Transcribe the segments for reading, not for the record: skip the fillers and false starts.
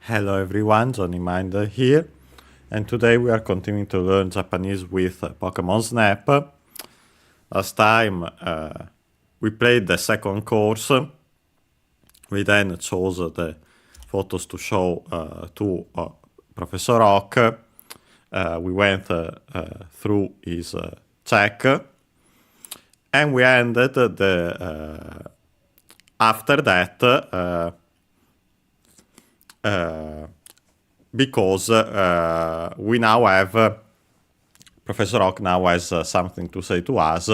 Hello everyone, Johnny Minder here, and today we are continuing to learn Japanese with Pokémon Snap. Last time we played the second course. We then chose the photos to show to Professor Rock. We went through his check, and we ended after that because we now have Professor Rock now has something to say to us,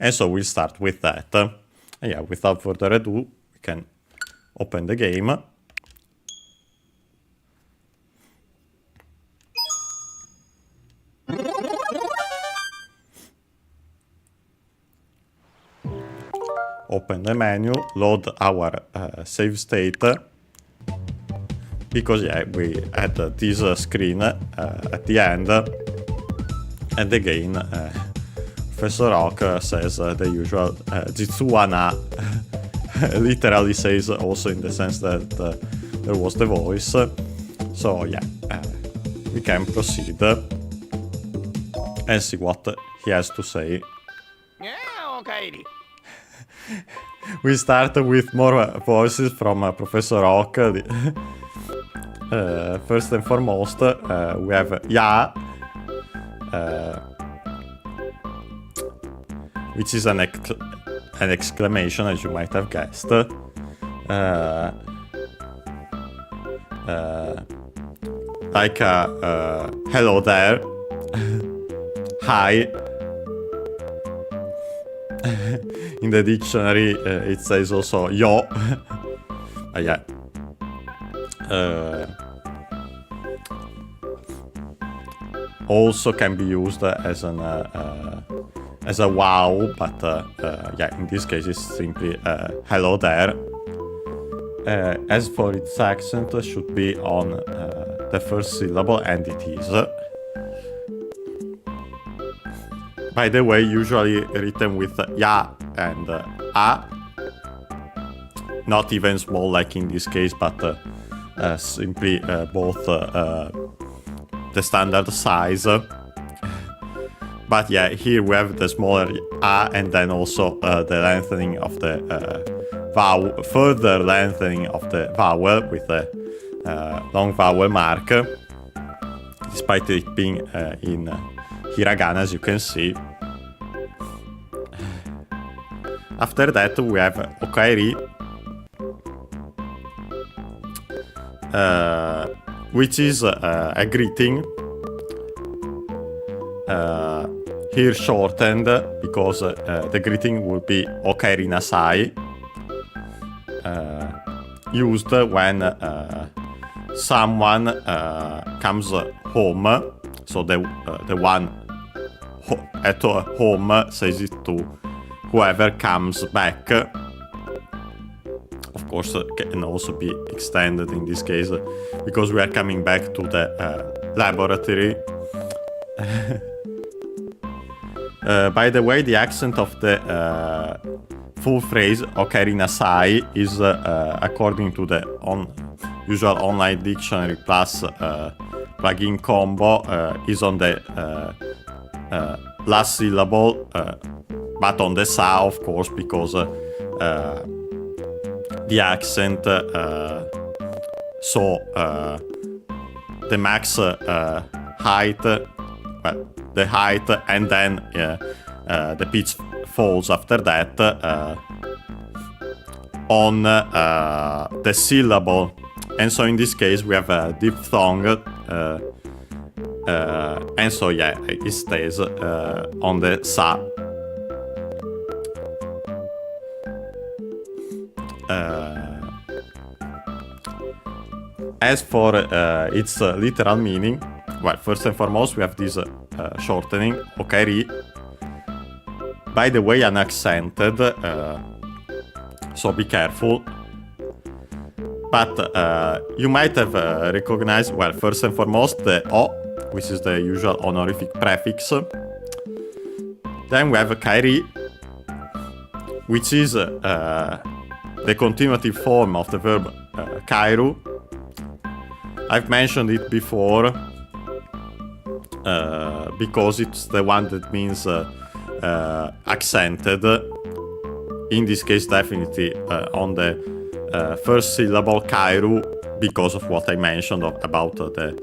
and so we'll start with that. And yeah, without further ado, we can open the game. Open the menu, load our save state. Because yeah, we had this screen at the end, and again, Professor Rock says the usual Jitsuana, literally says also in the sense that there was the voice. So yeah, we can proceed and see what he has to say. We start with more voices from Professor Rock. First and foremost, we have Ya, which is an exclamation, as you might have guessed. Like hello there, hi. In the dictionary, it says also yo. Yeah. Also can be used as an as a wow, but yeah, in this case it's simply hello there. As for its accent, should be on the first syllable, and it is. By the way, usually written with ya and a, not even small like in this case, but simply both the standard size. But yeah, here we have the smaller a, and then also the lengthening of the vowel, further lengthening of the vowel with a long vowel mark, despite it being in hiragana, as you can see. After that we have okaeri, which is a greeting, here shortened because the greeting will be okaeri nasai, used when someone comes home, so the one at home says it to whoever comes back. Of course, can also be extended in this case, because we are coming back to the laboratory. By the way, the accent of the full phrase "okaeri nasai" is, according to the usual online dictionary plus plugin combo, is on the last syllable, but on the sa, of course, because the accent, so the max height, well, the height, and then the pitch falls after that on the syllable, and so in this case we have a diphthong, and so yeah, it stays on the sa. As for its literal meaning, well, first and foremost we have this shortening, okaeri. By the way, unaccented, so be careful. But you might have recognized, well, first and foremost the o, which is the usual honorific prefix. Then we have kaeri, which is the continuative form of the verb kairu, I've mentioned it before because it's the one that means accented. In this case, definitely on the first syllable, Kairu, because of what I mentioned about the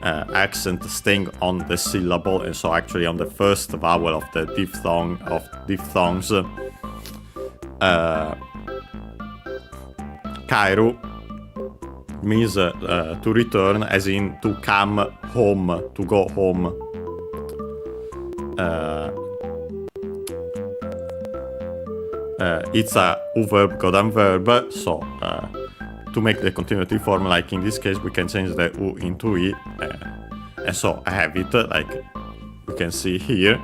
accent staying on the syllable, and so actually on the first vowel of the diphthongs. Kairu means to return, as in to come home, to go home. It's a verb, godam verb, so to make the continuative form, like in this case, we can change the U into I, and so I have it, like you can see here.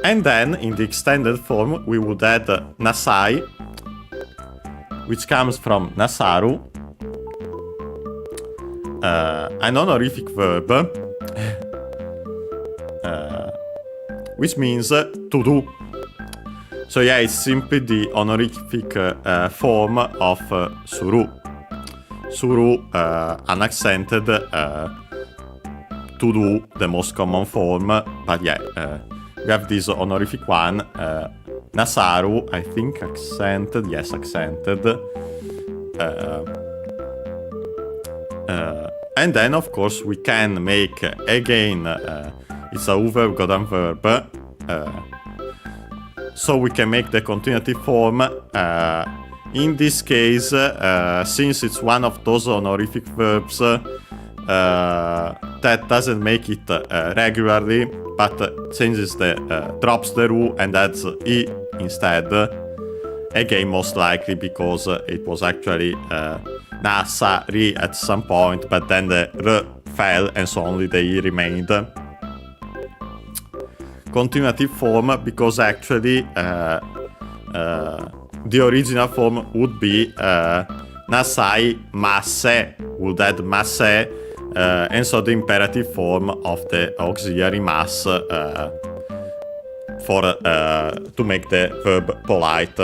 And then, in the extended form, we would add nasai, which comes from nasaru, an honorific verb, which means to do. So yeah, it's simply the honorific form of suru. Suru, unaccented, to do, the most common form, but yeah, we have this honorific one, nasaru, I think accented, yes, accented. And then, of course, we can make, again, it's a verb, godam verb, so we can make the continuative form. In this case, since it's one of those honorific verbs that doesn't make it regularly, but changes drops the ru and adds I instead. Again, most likely because it was actually nasari at some point, but then the r fell and so only the I remained. Continuative form, because actually the original form would be nasai masse, would add masse, and so the imperative form of the auxiliary mass to make the verb polite.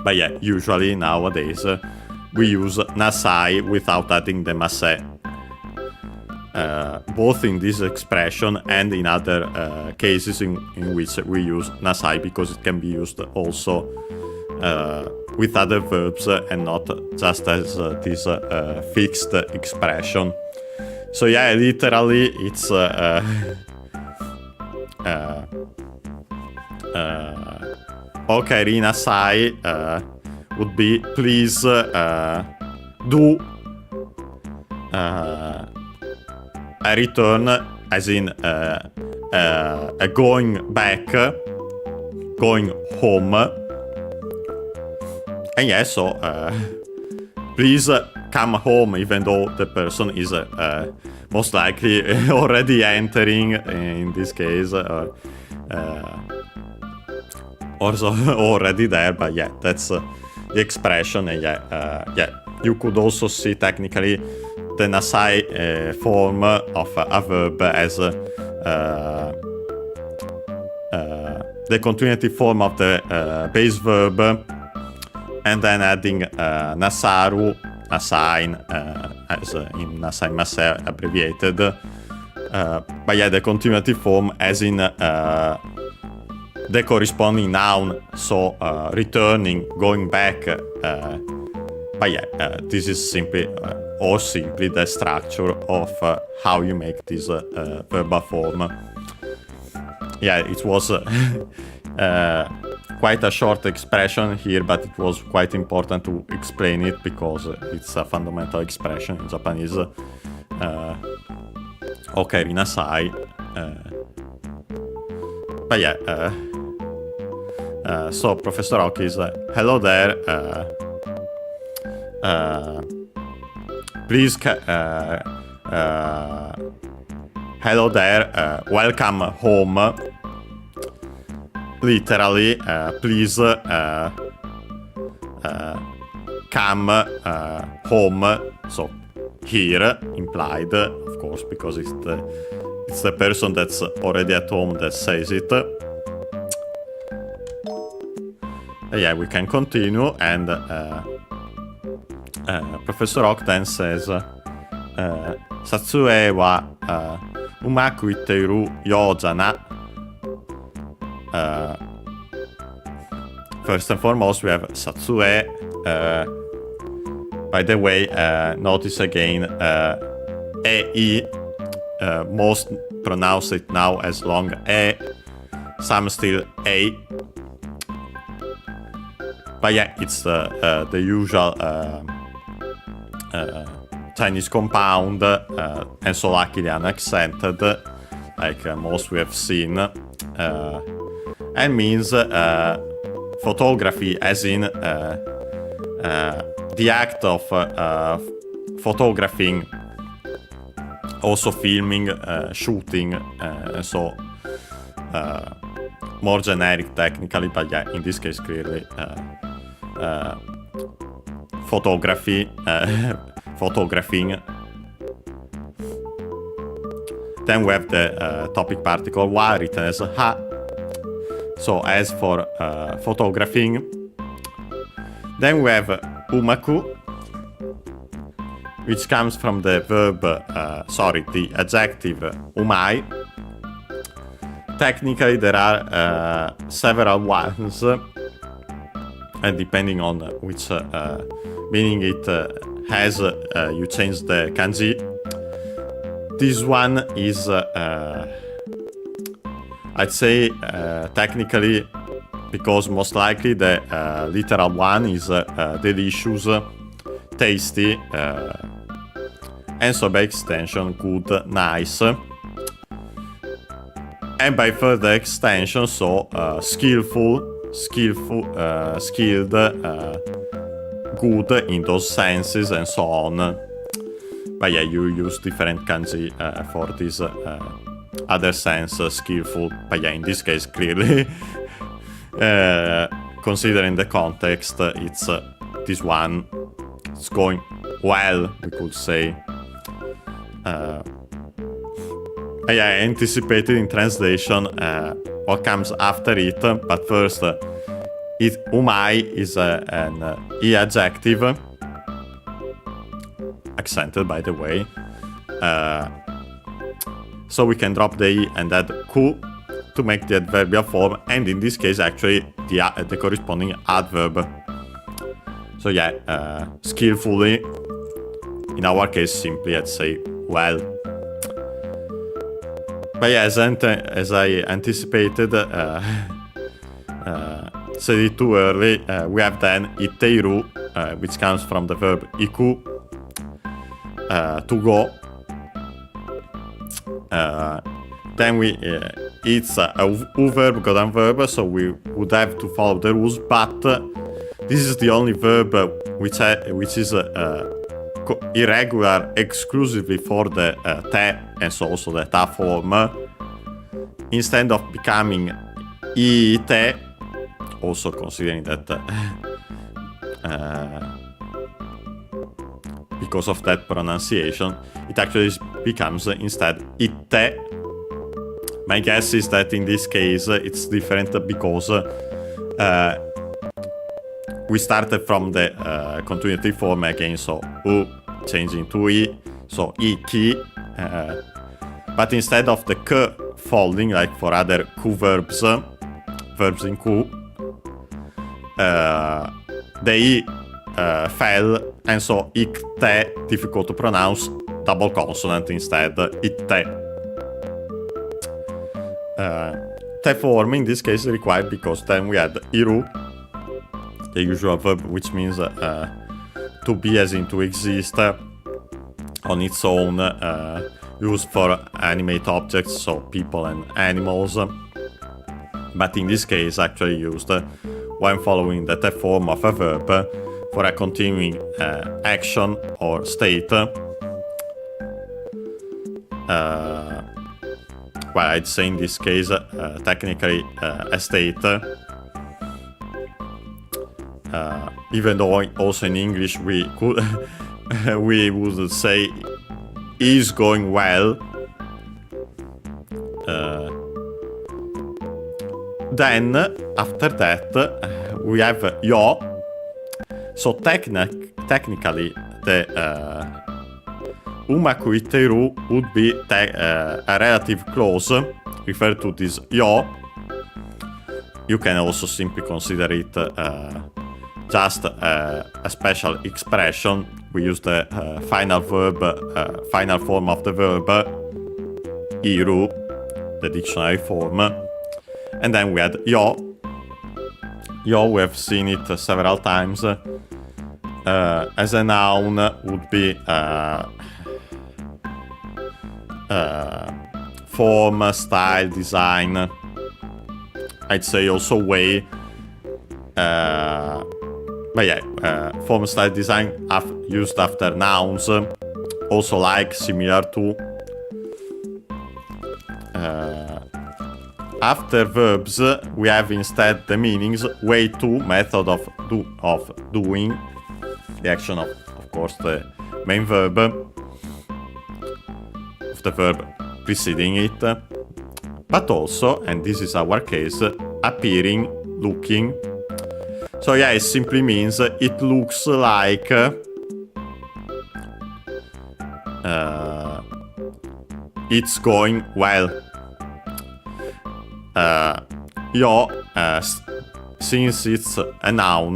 But yeah, usually nowadays we use nasai without adding the masse. Both in this expression and in other cases in which we use nasai, because it can be used also with other verbs and not just as this fixed expression. So yeah, literally it's okay, nasai would be please do a return, as in a going back, going home. And yeah, so please come home, even though the person is most likely already entering in this case, also already there. But yeah, that's the expression. And yeah, you could also see technically the nasai form of a verb as the continuative form of the base verb, and then adding nasaru, nasain, as in nasai masse abbreviated. But yeah, the continuative form as in the corresponding noun, so returning, going back. But yeah, this is simply the structure of how you make this verbal form. Yeah, it was quite a short expression here, but it was quite important to explain it because it's a fundamental expression in Japanese. Okay, rinasai. But yeah, so Professor Oki is hello there. Please, hello there, welcome home. Literally, please come home. So here, implied, of course, because it's the person that's already at home that says it. Yeah, we can continue, and Professor Oak then says, Satsue wa umaku iteiru yoja na. First and foremost, we have Satsue. By the way, notice again, E. Most pronounce it now as long E. Some still A. But yeah, it's the usual Chinese compound, and so luckily unaccented, like most we have seen, and means photography, as in the act of photographing, also filming, shooting, and so more generic technically, but yeah, in this case clearly photography, photographing. Then we have the topic particle wa written as ha. So as for photographing. Then we have umaku, which comes from the verb, the adjective umai. Technically there are several ones, and depending on which meaning it has, you change the kanji. This one is, I'd say, technically, because most likely the literal one is delicious, tasty, and so by extension good, nice. And by further extension, so skillful, skilled, good in those senses, and so on. But yeah, you use different kanji for this other sense, skillful. But yeah, in this case, clearly, considering the context, it's this one. It's going well, we could say. I anticipated in translation what comes after it, but first, umai is an E adjective, accented by the way. So we can drop the E and add ku to make the adverbial form, and in this case actually the corresponding adverb. So yeah, skillfully, in our case simply I'd say well. But yeah, as I anticipated, said it too early, we have then iteiru, which comes from the verb iku, to go. Then it's a verb, godan verb, so we would have to follow the rules, but this is the only verb which is irregular exclusively for the te, and so also the ta form. Instead of becoming ite, also considering that because of that pronunciation, it actually becomes instead ite. My guess is that in this case it's different because we started from the continuative form again, so u changing to i, so iki, but instead of the k folding like for other ku verbs in ku, the i fell, and so ikte, difficult to pronounce, double consonant instead, itte. Te form in this case is required because then we had iru, the usual verb, which means to be, as in to exist on its own, used for animate objects, so people and animals, but in this case actually used when following the te form of a verb for a continuing action or state. Well, I'd say in this case technically a state, even though also in English we could we would say is going well. Then after that we have yo. So technically technically the umakuiteru would be a relative clause referred to this yo. You can also simply consider it just a special expression. We use the final form of the verb iru, the dictionary form, and then we had yo. Yo, we have seen it several times. As a noun would be form, style, design. I'd say also way. But yeah, form, style, design used after nouns. Also like, similar to. After verbs, we have instead the meanings way to, method of doing, the action of course, the main verb, of the verb preceding it, but also, and this is our case, appearing, looking. So yeah, it simply means it looks like it's going well. Yo, since it's a noun,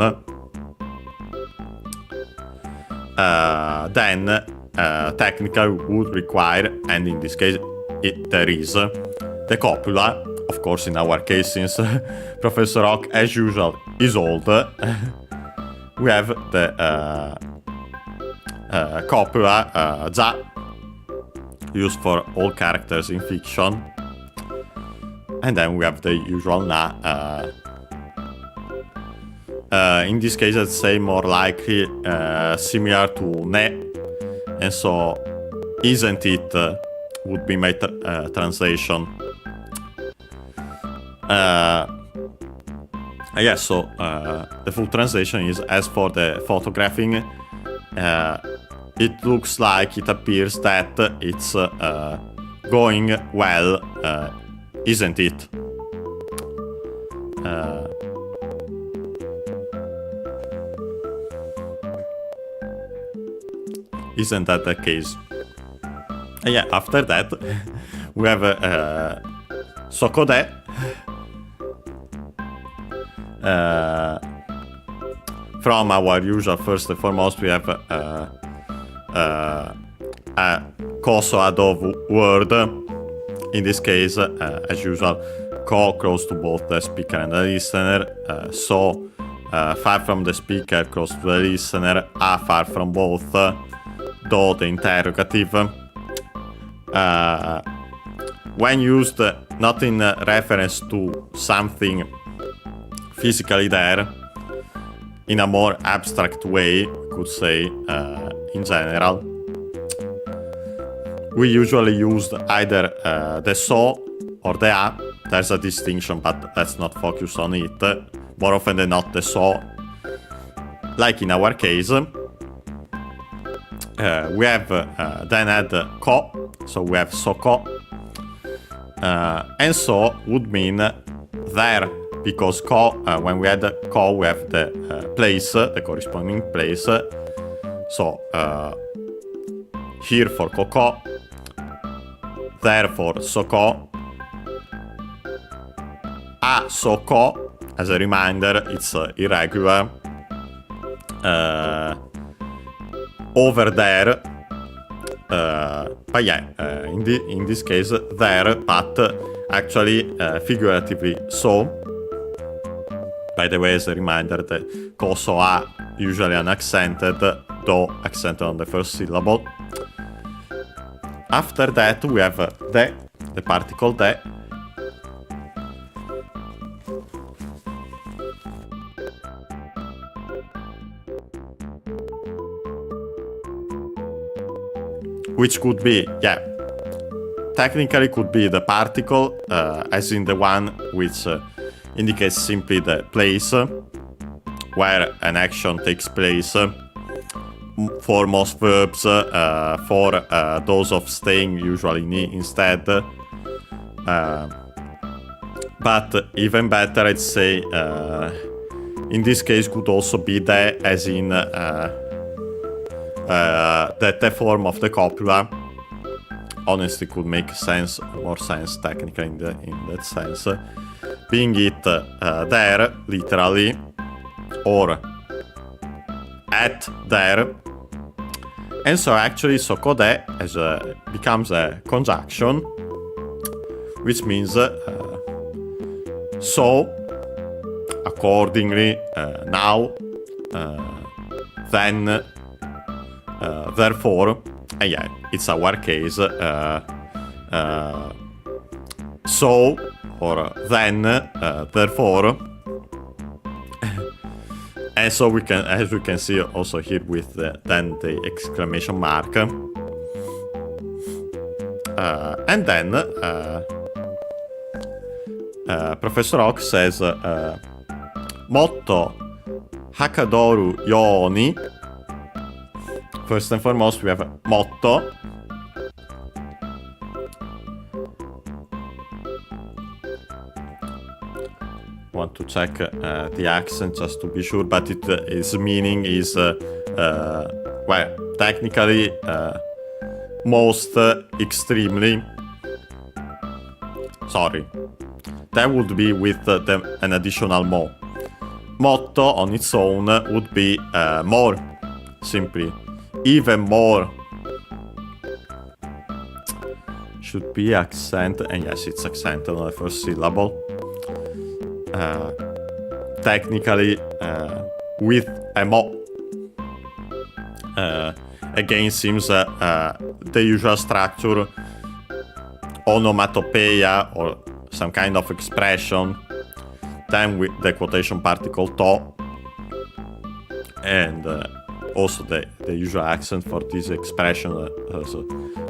then technically would require, and in this case there is, the copula. Of course, in our case, since Professor Rock, as usual, is old, we have the copula, za, used for all characters in fiction. And then we have the usual na. In this case, I'd say more likely similar to ne. And so, isn't it would be my translation. Yeah, so the full translation is, as for the photographing, it looks like, it appears that it's going well, isn't it? Isn't that the case? Yeah, after that, we have Sokode. From our usual, first and foremost, we have a koso adovu word. In this case, as usual, ko close to both the speaker and the listener. So far from the speaker, close to the listener. A far from both. Do the interrogative. When used not in reference to something physically there, in a more abstract way, we could say, in general, we usually use either the so or the a. There's a distinction, but let's not focus on it. More often than not, the so. Like in our case, we have then had ko, so we have soko, and so would mean there, because ko, when we had ko, we have the place, the corresponding place. So here for koko, there for soko, a soko. As a reminder, it's irregular. Over there, but yeah, in this case there, but actually figuratively so. By the way, as a reminder, the koso a usually unaccented, do accented on the first syllable. After that, we have the particle de. Which could be, yeah, technically could be the particle, as in the one which indicates simply the place where an action takes place. For most verbs, for those of staying, usually ni instead. But even better, I'd say, in this case could also be the, as in that the form of the copula honestly could make more sense technically in that sense, being it there literally or at there. And so actually sokode becomes a conjunction, which means so, accordingly, now, then, therefore, and yeah, it's our case, so, or then, therefore, and so we can, as we can see also here with then the exclamation mark, and then Professor Oak says, motto hakadoru yoni. First and foremost, we have a motto. Want to check the accent just to be sure, but its meaning is well, technically most extremely. Sorry, that would be with an additional mo. Motto on its own would be more, simply, even more. Should be accent, and yes, it's accented on the first syllable. Technically, with a mo. Again, seems the usual structure, onomatopoeia or some kind of expression, then with the quotation particle to, and also the usual accent for this expression so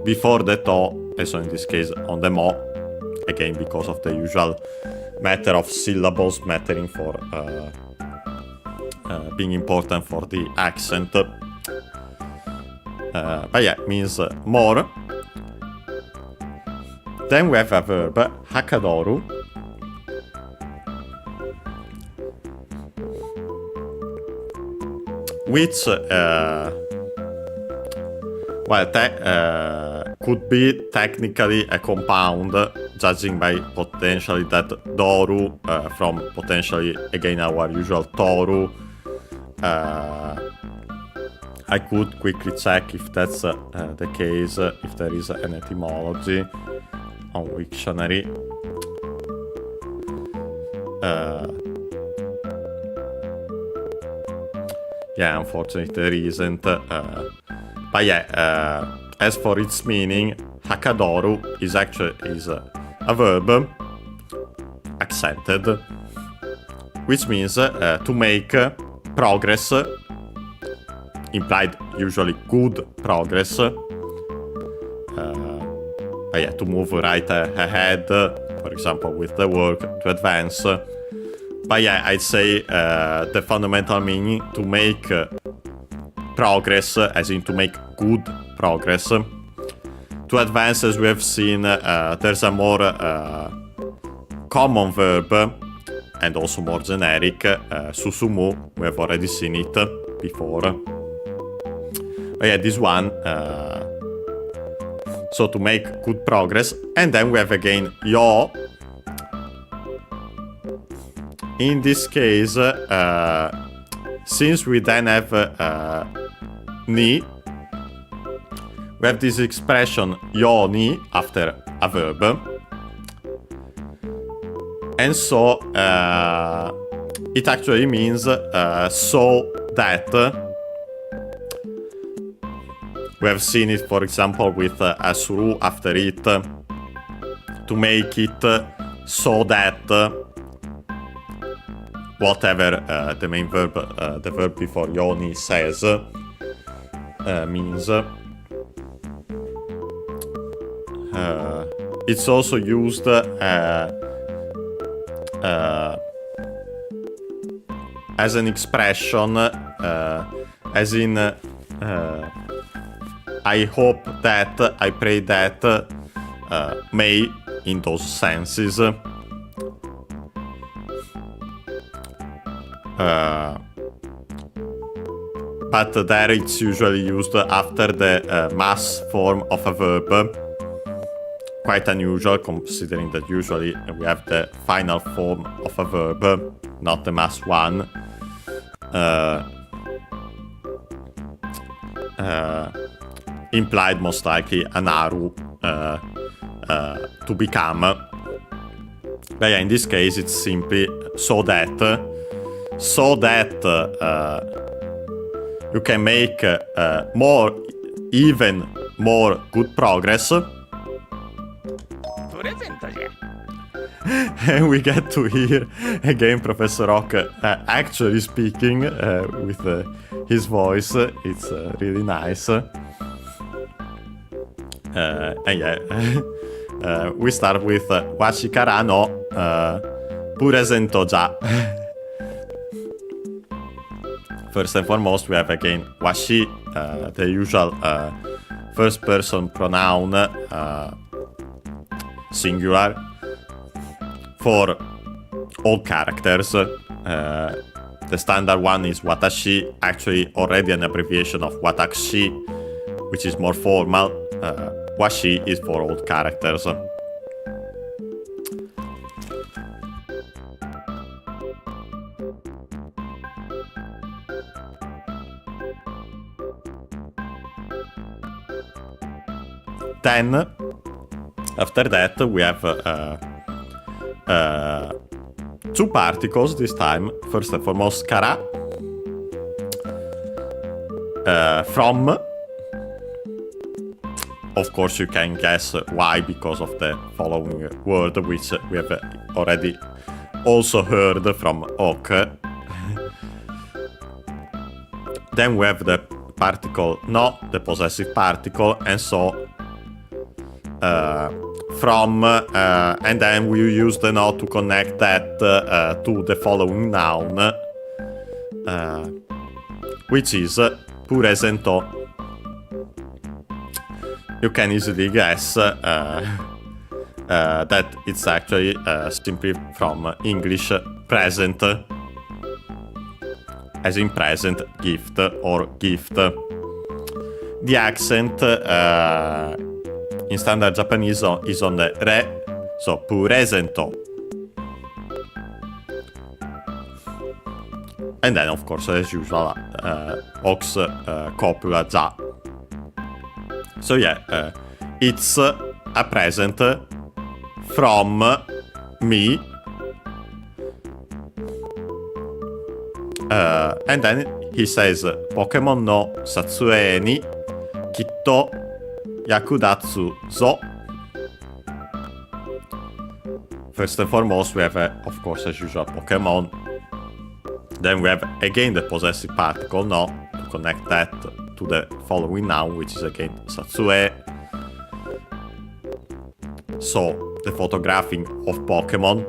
before the to, so in this case on the mo, again because of the usual matter of syllables mattering for being important for the accent. But yeah, means more. Then we have a verb, hakadoru, which could be technically a compound, judging by potentially that doru from potentially again our usual toru. I could quickly check if that's the case, if there is an etymology on Wiktionary. Yeah, unfortunately there isn't. But yeah, as for its meaning, hakadoru is actually a verb accented, which means to make progress, implied usually good progress. But yeah, to move right ahead, for example, with the work, to advance. But yeah, I'd say the fundamental meaning to make progress, as in to make good progress. To advance, as we have seen, there's a more common verb, and also more generic, susumu. We have already seen it before. But yeah, this one, so to make good progress. And then we have again yo. In this case, since we then have ni, we have this expression yo ni after a verb. And so it actually means so that. We have seen it, for example, with asuru after it, to make it so that whatever the main verb, the verb before yoni says, means. It's also used as an expression, as in I hope that, I pray that, may, in those senses. But but there it's usually used after the mass form of a verb. Quite unusual, considering that usually we have the final form of a verb, not the mass one. Implied most likely an aru to become. But yeah, in this case it's simply so that you can make even more good progress. And we get to hear again Professor Oak actually speaking with his voice. It's really nice. And yeah, we start with Washikara no Puresento ja. First and foremost, we have again washi, the usual first person pronoun, singular, for all characters. The standard one is watashi, actually already an abbreviation of watakushi, which is more formal. Washi is for all characters. Then, after that, we have two particles this time. First and foremost, kara, from. Of course, you can guess why, because of the following word, which we have already also heard from Ok. Then we have the particle no, the possessive particle, and so from, and then we use the no to connect that to the following noun, which is puresento. You can easily guess that it's actually simply from English present, as in present, gift or gift. The accent in standard Japanese is on the re, so puresento. And then, of course, as usual, ox copula ja. So yeah, it's a present from me. And then he says, Pokémon no satsue ni kitto yakudatsu zo. First and foremost, we have, of course, as usual, Pokémon. Then we have again the possessive particle no to connect that to the following noun, which is again satsue. So the photographing of Pokemon.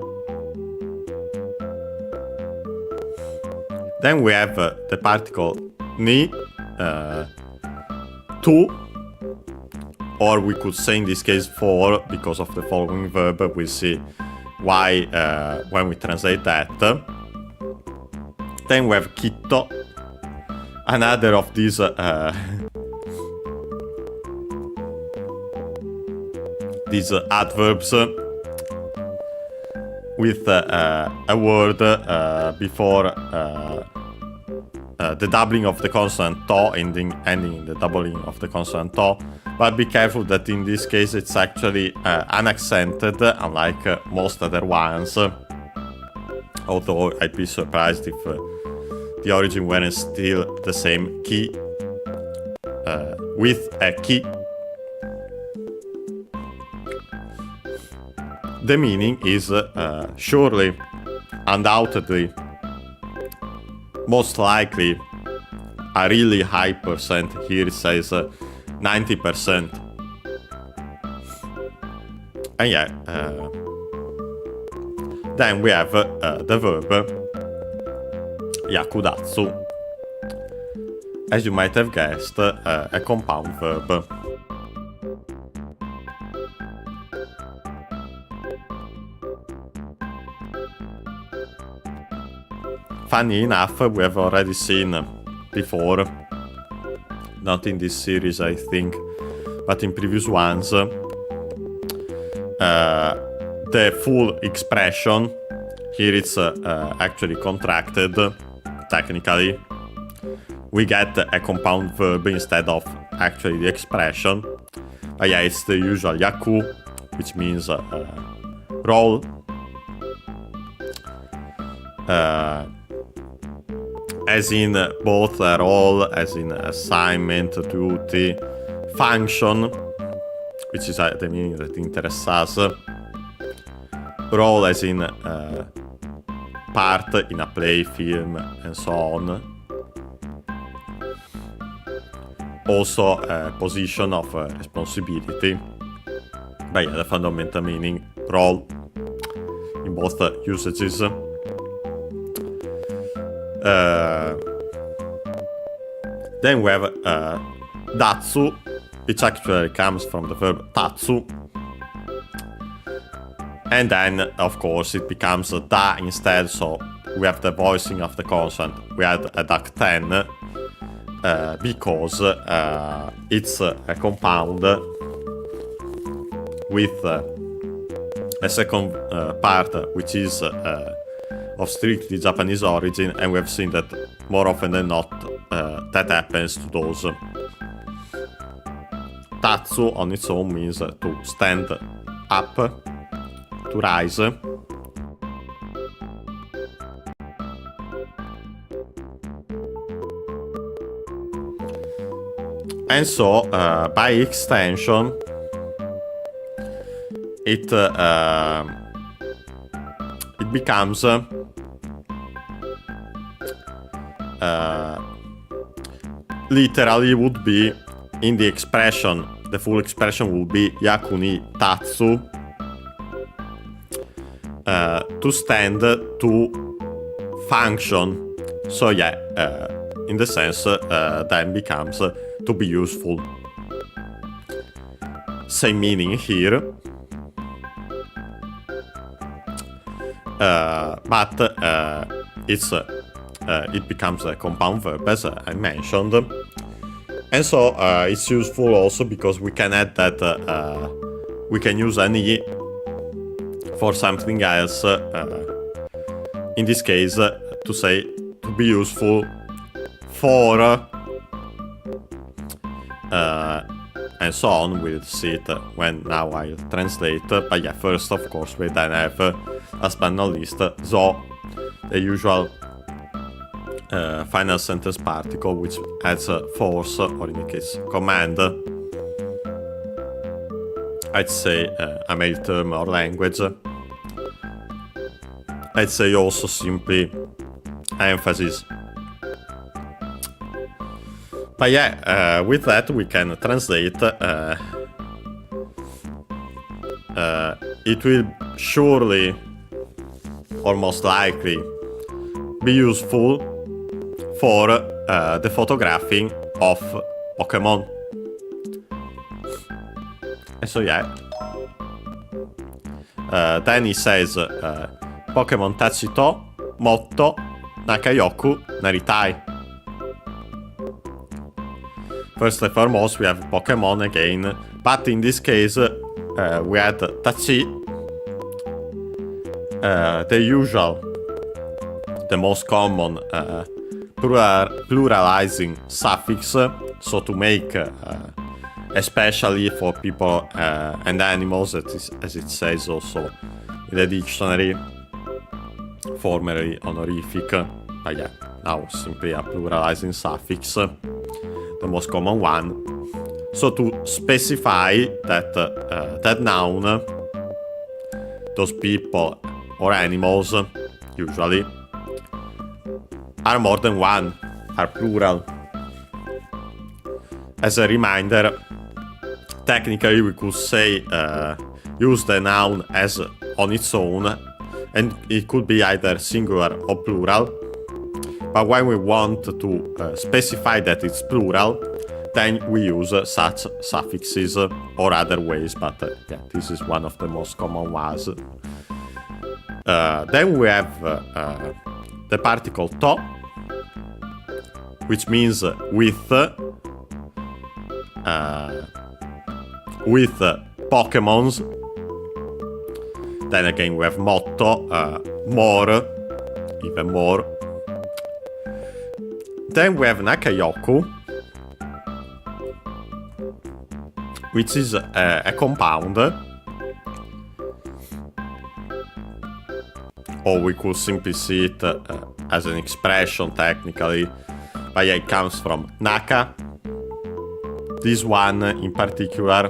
Then we have the particle ni, to, or we could say in this case for, because of the following verb. We'll see why when we translate that. Then we have kitto, another of these these adverbs with a word before the doubling of the consonant to, ending in the doubling of the consonant to. But be careful that in this case it's actually unaccented, unlike most other ones. Although I'd be surprised if the origin weren't still the same key, with a key. The meaning is surely, undoubtedly, most likely a really high percent. Here it says 90%. And yeah, then we have the verb yakudatsu. As you might have guessed, a compound verb. Funny enough, we have already seen before not in this series, I think, but in previous ones, the full expression, here it's actually contracted, technically. We get a compound verb instead of actually the expression. But yeah, it's the usual yaku, which means roll. As in both role, as in assignment, duty, function, which is the meaning that interests us. Role as in part in a play, film, and so on. Also position of responsibility. But yeah, the fundamental meaning, role, in both usages. Then we have datsu, which actually comes from the verb tatsu. And then, of course, it becomes a da instead, so we have the voicing of the consonant. We had a duck 10 because it's a compound with a second part which is of strictly Japanese origin, and we have seen that more often than not that happens to those. Tatsu on its own means to stand up, to rise. And so, by extension, it becomes literally would be in the expression, the full expression would be yakuni tatsu, to stand, to function. So yeah, in the sense then becomes to be useful. Same meaning here. But it becomes a compound verb, as I mentioned, and so it's useful also because we can add that we can use an e for something else. In this case, to say to be useful for, and so on. We'll see it when now I'll translate. But yeah, first, of course, we then have, last but not least, zo, the usual final sentence particle, which adds force, or in the case, command. I'd say a male term or language. I'd say also simply emphasis. But yeah, with that we can translate. It will surely, or most likely, be useful for the photographing of Pokémon. And so yeah. Then he says, Pokémon Tachito, Motto, Nakayoku, Naritai. First and foremost, we have Pokémon again, but in this case, we had Tachi, the usual, the most common pluralizing suffix, so to make, especially for people and animals, as it says also in the dictionary, formerly honorific, but yeah, now simply a pluralizing suffix. The most common one, so to specify that that noun, those people or animals, usually, are more than one, are plural. As a reminder, technically we could say use the noun as on its own, and it could be either singular or plural. But when we want to specify that it's plural, then we use such suffixes or other ways, but yeah, this is one of the most common ones. Then we have the particle to, which means with, with Pokémons. Then again we have motto, more, even more. Then we have Nakayoku, which is a compound. Or we could simply see it as an expression technically. But yeah, it comes from Naka. This one in particular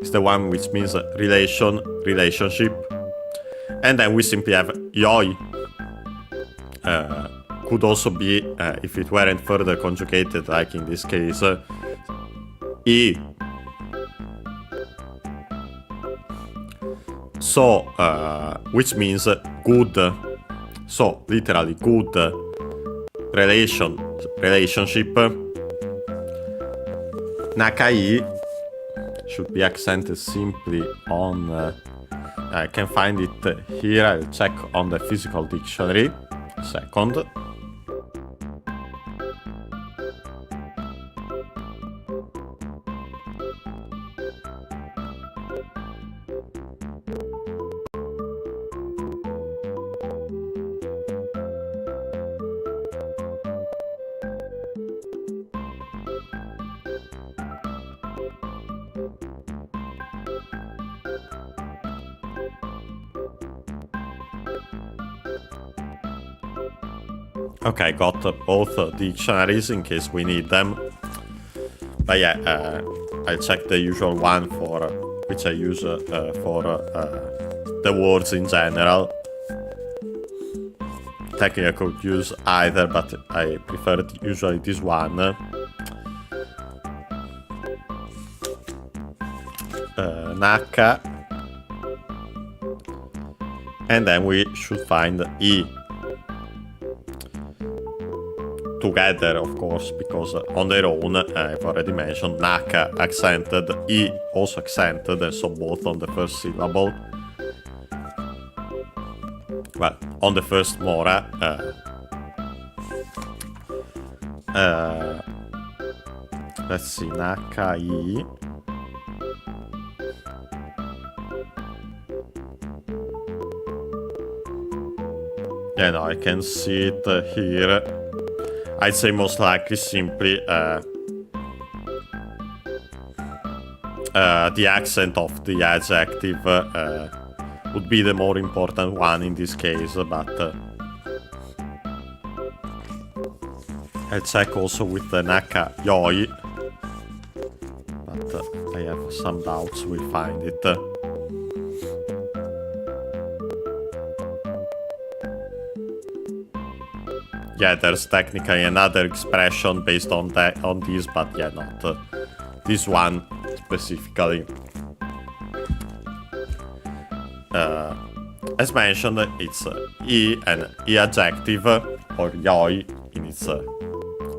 is the one which means relationship. And then we simply have Yoi. Could also be, if it weren't further conjugated, like in this case, I. So, which means good. So, literally good relationship. Nakai should be accented simply on. I can find it here. I'll check on the physical dictionary. Second. Okay, got both dictionaries in case we need them. But yeah, I checked the usual one for which I use for the words in general. Technically I could use either, but I prefer usually this one. Naka. And then we should find I. Together, of course, because on their own, I've already mentioned, Naka accented, I also accented, and so both on the first syllable. Well, on the first mora. Let's see, Naka, I. Yeah, no, I can see it here. I'd say most likely simply the accent of the adjective would be the more important one in this case, but I'll check also with the Naka Yoi, but I have some doubts we'll find it. Yeah, there's technically another expression based on this, but yeah, not this one specifically. As mentioned, it's I and I adjective, or yoi in its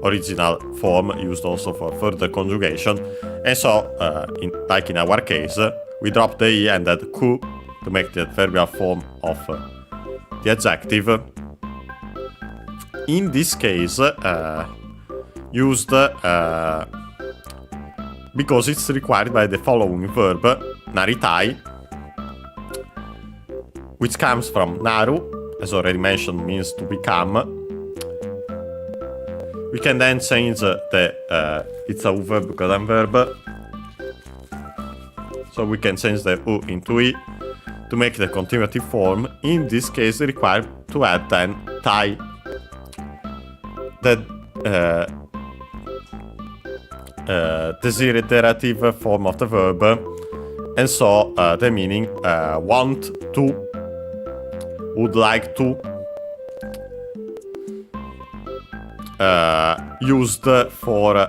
original form, used also for further conjugation. And so, like in our case, we drop the I and add ku to make the adverbial form of the adjective. In this case, used because it's required by the following verb, naritai, which comes from naru, as already mentioned, means to become. We can then change it's a verb because I'm verb, so we can change the u into I to make the continuative form. In this case, required to add then tai. The desiderative form of the verb, and so the meaning want to, would like to, used for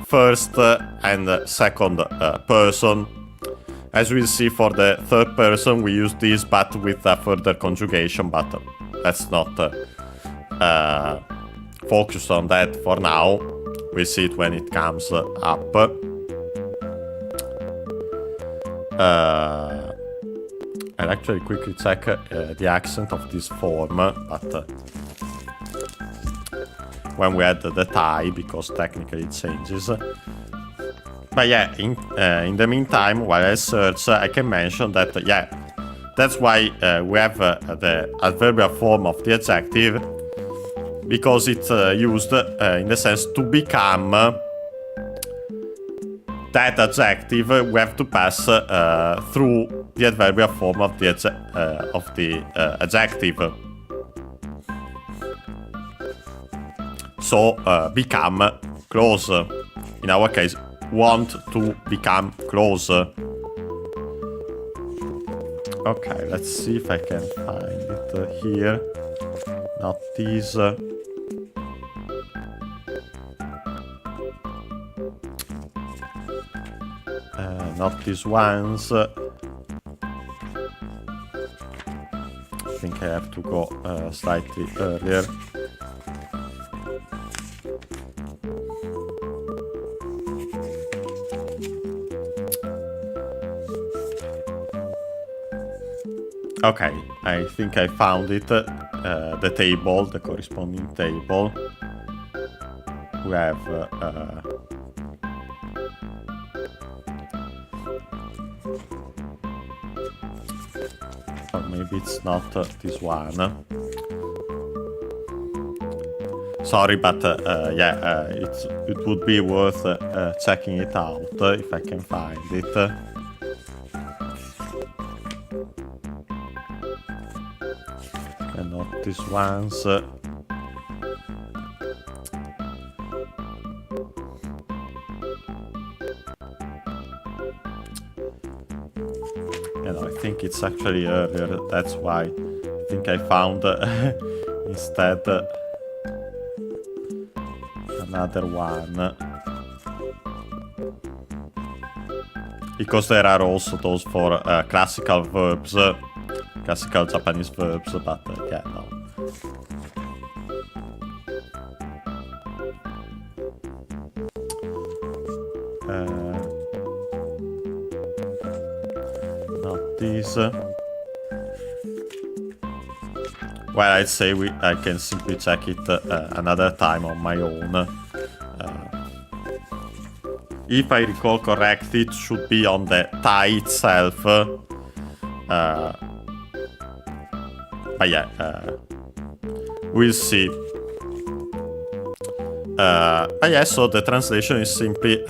first and second person. As we'll see, for the third person we use this but with a further conjugation, but let's not focus on that for now. We'll see it when it comes up. I'll actually quickly check the accent of this form, but when we add the tie, because technically it changes. But yeah, in the meantime, while I search, I can mention that, yeah, that's why we have the adverbial form of the adjective, because it's used in the sense to become that adjective. We have to pass through the adverbial form of the adjective. So, become close. In our case, want to become close. Okay, let's see if I can find it here. Not these. Not these ones. I think I have to go slightly earlier. Okay, I think I found it, the table, the corresponding table. We have or maybe it's not this one. Sorry, but yeah, it would be worth checking it out if I can find it. And not these ones. I think it's actually earlier, that's why I think I found instead another one. Because there are also those for classical verbs, classical Japanese verbs, but yeah, no. Not these. Well, I'd say I can simply check it another time on my own. If I recall correctly, it should be on the tie itself. But yeah, we'll see. But yeah, so the translation is simply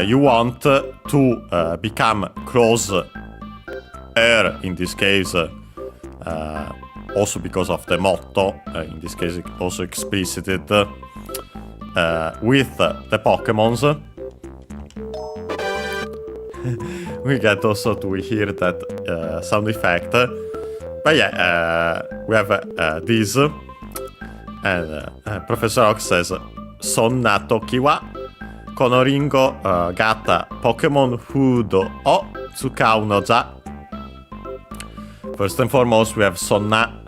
you want to become closer, in this case, also because of the motto, in this case also explicited with the Pokémons. We get also to hear that sound effect. But yeah, we have this, and Professor Oak says, Sonna toki wa kono ringo gata Pokémon Fudo o tsukau no ja. First and foremost, we have Sonna.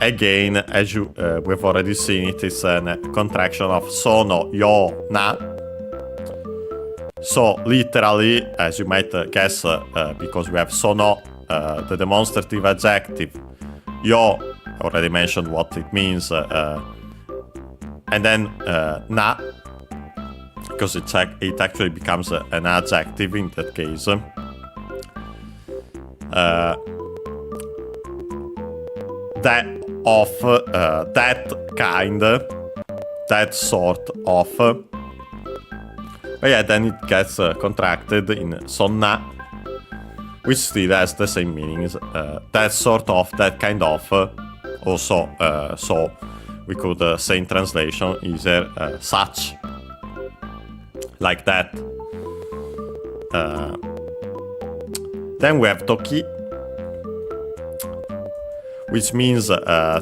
Again, as we've already seen, it is a contraction of sono, yo, na. So, literally, as you might guess, because we have sono, the demonstrative adjective, yo, already mentioned what it means, and then na, because it actually becomes an adjective in that case. That of, that kind, that sort of. But yeah, then it gets contracted in sonna, which still has the same meanings. That sort of, that kind of, also, so we could say in translation either such, like that. Then we have toki, which means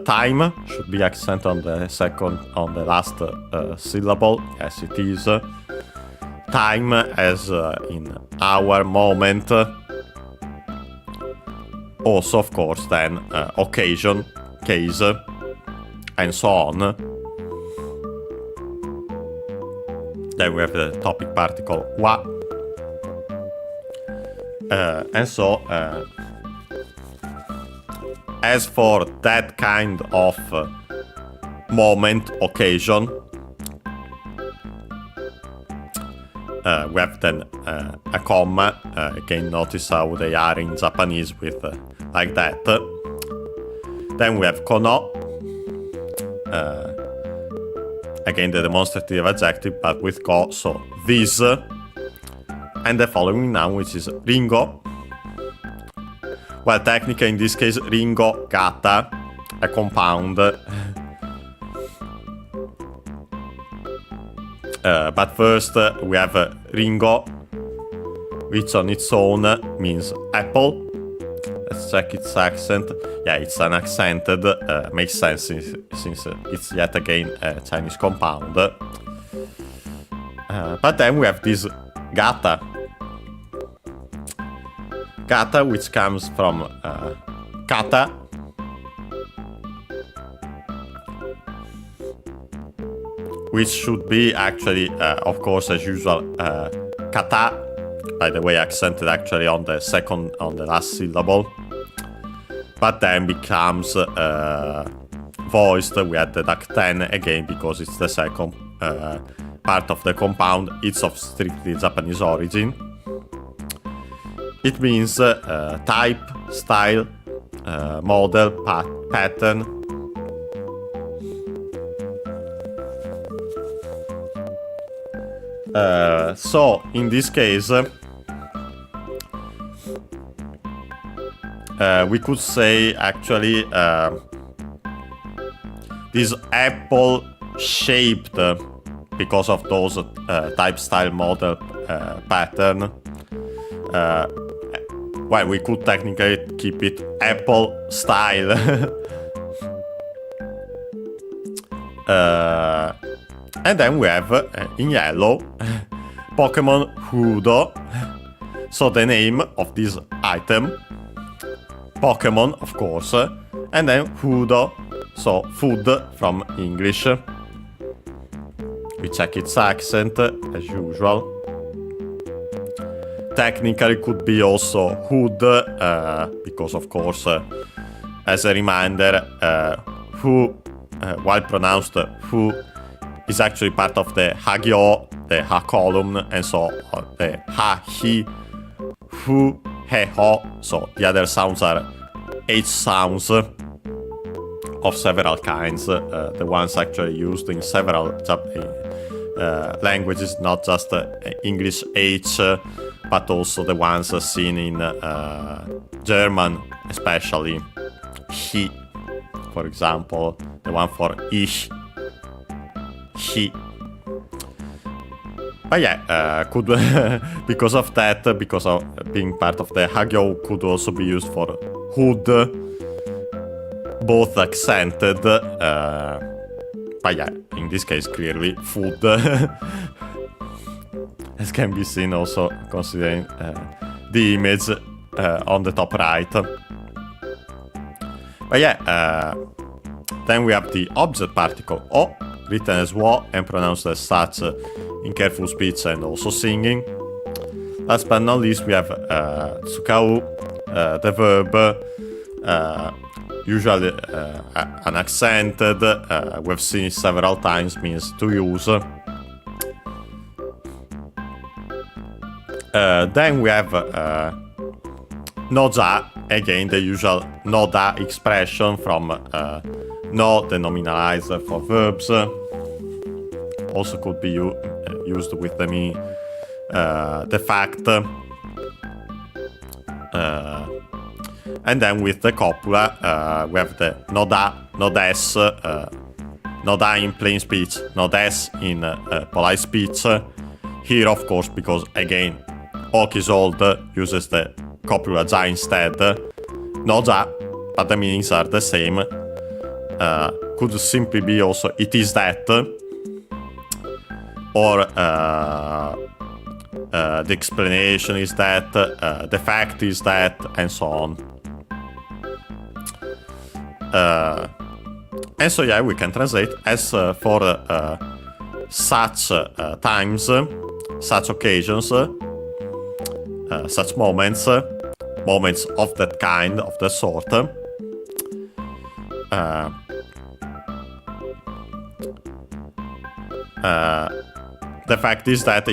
time. Should be accent on the last syllable, as it is. Time as in hour, moment. Also, of course, then occasion, case, and so on. Then we have the topic particle wa. And so, as for that kind of moment, occasion. We have then a comma. Again, notice how they are in Japanese with like that. Then we have kono. Again, the demonstrative adjective, but with ko, so this. And the following noun, which is ringo. Well, technically, in this case, ringo, gata, a compound. But first, we have ringo, which on its own means apple. Let's check its accent. Yeah, it's an accented. Makes sense since it's yet again a Chinese compound. But then we have this gata. Gata, which comes from kata. Which should be actually, of course, as usual, kata. By the way, accented actually on the last syllable. But then becomes voiced. We had the duck 10 again because it's the second part of the compound. It's of strictly Japanese origin. It means type, style, model, pattern. So in this case, we could say actually this apple shaped because of those type, style, model, pattern. Well, we could technically keep it apple style. And then we have, in yellow, Pokémon Hudo. So the name of this item. Pokémon, of course. And then Hudo, so food from English. We check its accent, as usual. Technically could be also hood, because of course, as a reminder, who, while pronounced who, is actually part of the hagyo, the ha column, and so the ha, he, hu, he, ho. So the other sounds are H sounds of several kinds, the ones actually used in several languages, not just English H, but also the ones seen in German, especially he, for example, the one for ich, he. But yeah, could because of that, because of being part of the hagyo, could also be used for hood, both accented. But yeah, in this case, clearly food, as can be seen also considering the image on the top right. But yeah, then we have the object particle o, written as wo and pronounced as such in careful speech and also singing. Last but not least, we have tsukau, the verb, usually unaccented, we've seen it several times, means to use. Then we have no-ja, again the usual no-da expression from no, the nominalizer for verbs. Also could be used with the meaning the fact. And then with the copula, we have the no da, no des, no da in plain speech, no des in polite speech. Here, of course, because again, ok is old, uses the copula ja instead. No ja, but the meanings are the same. Could simply be also it is that, or the explanation is that, the fact is that, and so on. And so yeah, we can translate as for such times, such occasions, such moments, moments of that kind, of the sort. the fact is that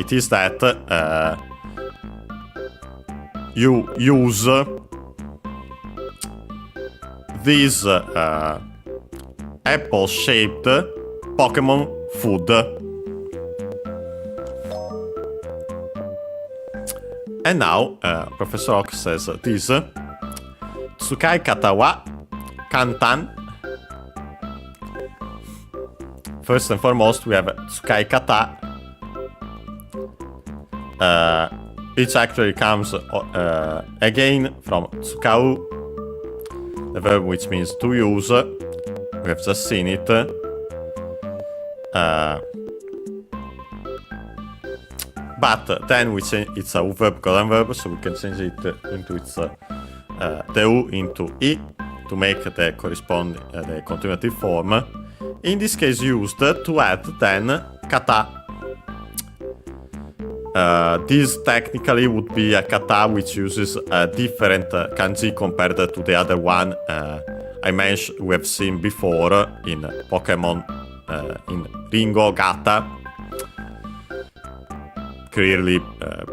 you use this apple-shaped Pokemon food. And now, Professor Oak says this. Tsukai kata wa kantan. First and foremost, we have Tsukai kata. It actually comes again from tsukau, the verb which means to use. We have just seen it. But then we change it's a verb colon verb, so we can change it into its the U into I to make the corresponding the continuative form. In this case, used to add then kata. This technically would be a kata which uses a different kanji compared to the other one I mentioned we have seen before in Pokemon in Ringo Gata. Clearly,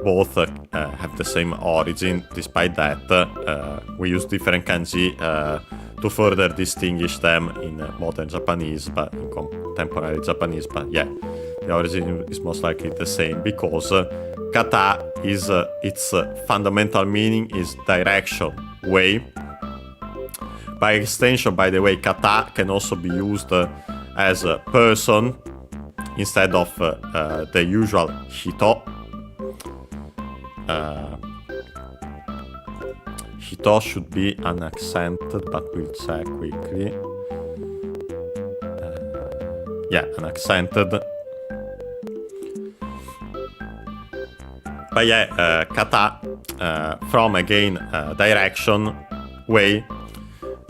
both have the same origin. Despite that, we use different kanji to further distinguish them in modern Japanese, but in contemporary Japanese. But yeah, the origin is most likely the same because kata is its fundamental meaning is direction, way. By extension, by the way, kata can also be used as a person instead of the usual hito. Hito should be unaccented, but we'll check quickly. Yeah, unaccented. But yeah, kata, from again direction, way.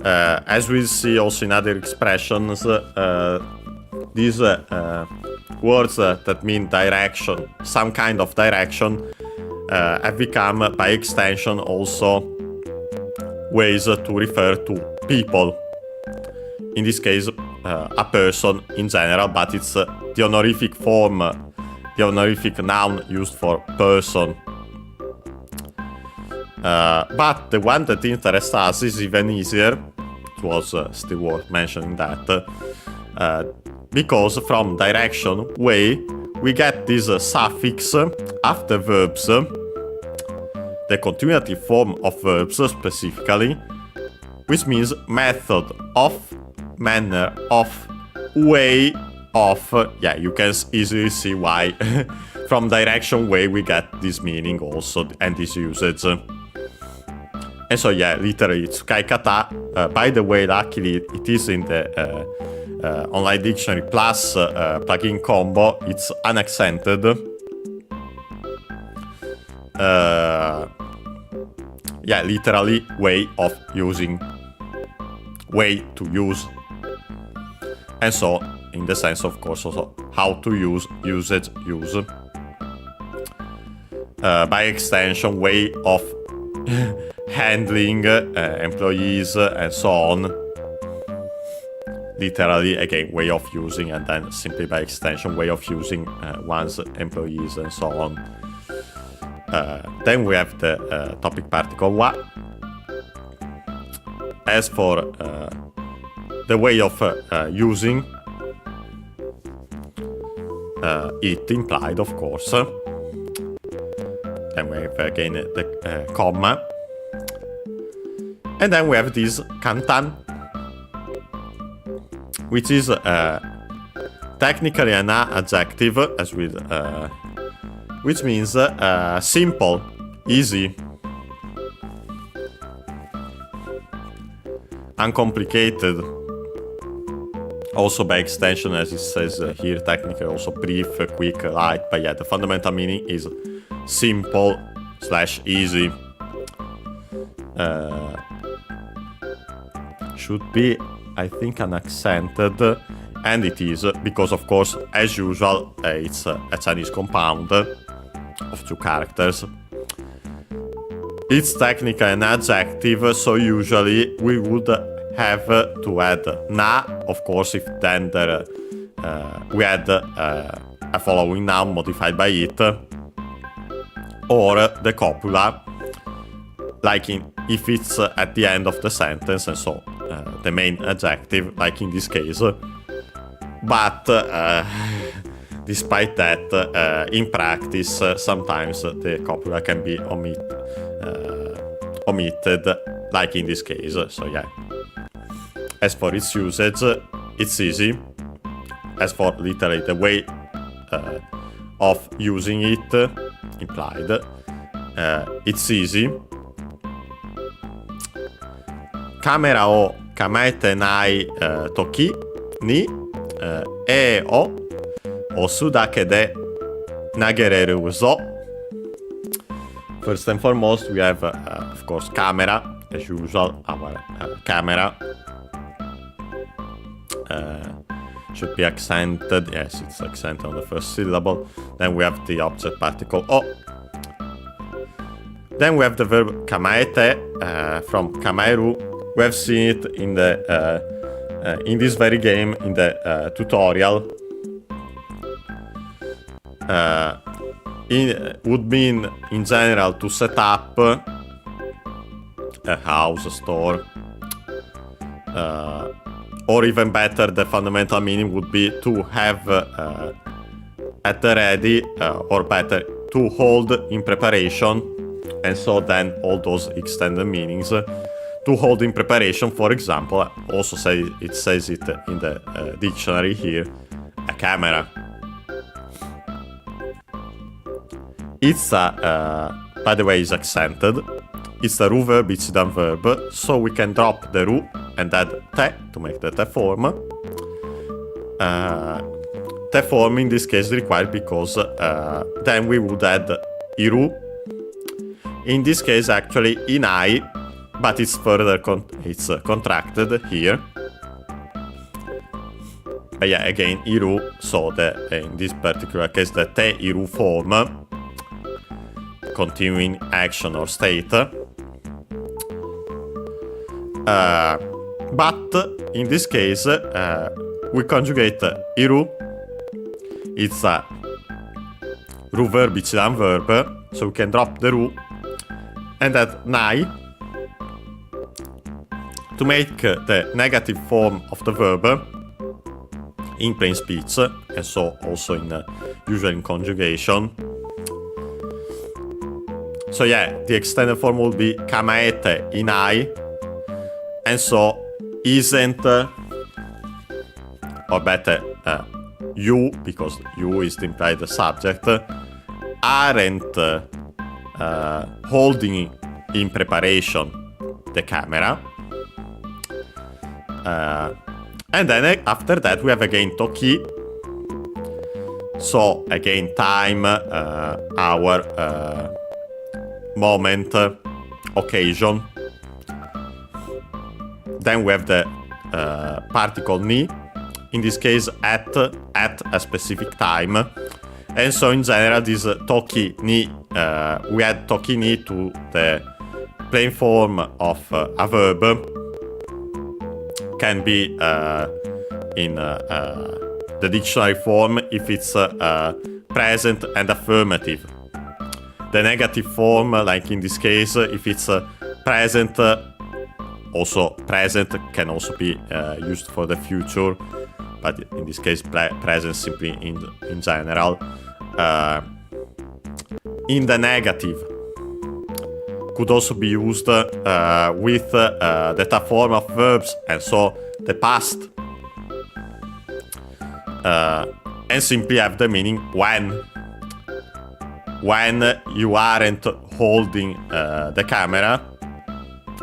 As we see also in other expressions, these words that mean direction, some kind of direction, have become by extension also ways to refer to people. In this case, a person in general, but it's the honorific form, the honorific noun used for person. But the one that interests us is even easier. It was still worth mentioning that. Because from direction, way, we get this suffix after verbs, the continuative form of verbs specifically, which means method of, manner of, way of. Yeah, you can easily see why from direction, way, we get this meaning also and this usage. And so yeah, literally tsukai kata. By the way, luckily it is in the online dictionary plus plugin combo. It's unaccented. Yeah, literally way of using, way to use. And so in the sense, of course, also how to use, usage, use. By extension, way of handling employees and so on. Literally, again, way of using, and then simply by extension, way of using one's employees and so on. Then we have the topic particle wa. As for the way of using, it implied, of course. Then we have again the comma. And then we have this kantan, which is technically an adjective, as with, which means simple, easy, uncomplicated. Also by extension, as it says here, technically also brief, quick, light. But yeah, the fundamental meaning is simple / easy. Should be, I think, unaccented, and it is, because of course, as usual, it's a Chinese compound of 2 characters. It's technically an adjective, so usually we would have to add na, of course, if then there, we had a following noun modified by it, or the copula, like if it's at the end of the sentence, and so the main adjective, like in this case. But despite that, in practice, sometimes the copula can be omitted, like in this case. So yeah. As for its usage, it's easy. As for literally the way of using it, implied, it's easy. Kamera o kamaete nai toki ni e o osu dake de nagereru zo. First and foremost, we have, of course, camera, as usual, our camera. Should be accented. Yes, it's accented on the first syllable. Then we have the object particle o. Then we have the verb kamaete from kamaeru. We have seen it in the in this very game, in the tutorial. Would mean in general to set up a house, a store. Or even better, the fundamental meaning would be to have at the ready, or better, to hold in preparation. And so then all those extended meanings. To hold in preparation, for example, also it says it in the dictionary here, a camera. It's by the way, is accented. It's a ru verb, it's a verb, so we can drop the ru and add te to make the te form. Te form in this case required because then we would add iru. In this case, actually, inai, but it's further contracted here. But yeah, again, iru, so in this particular case, the te iru form, continuing action or state. But in this case, we conjugate iru. It's a ru verb, it's an verb, so we can drop the ru and add nai to make the negative form of the verb in plain speech, and so also in usually in conjugation. So yeah, the extended form will be kamaete inai, and so isn't, or better, you, because you is the implied subject, aren't holding in preparation the camera. And then after that we have again toki. So again time, hour, moment, occasion. Then we have the particle ni, in this case at a specific time. And so in general this toki ni, we add toki ni to the plain form of a verb. Can be in the dictionary form if it's present and affirmative. The negative form, like in this case, if it's present, also present can also be used for the future, but in this case present simply in general. In the negative could also be used with the ta form of verbs, and so the past, and simply have the meaning when you aren't holding the camera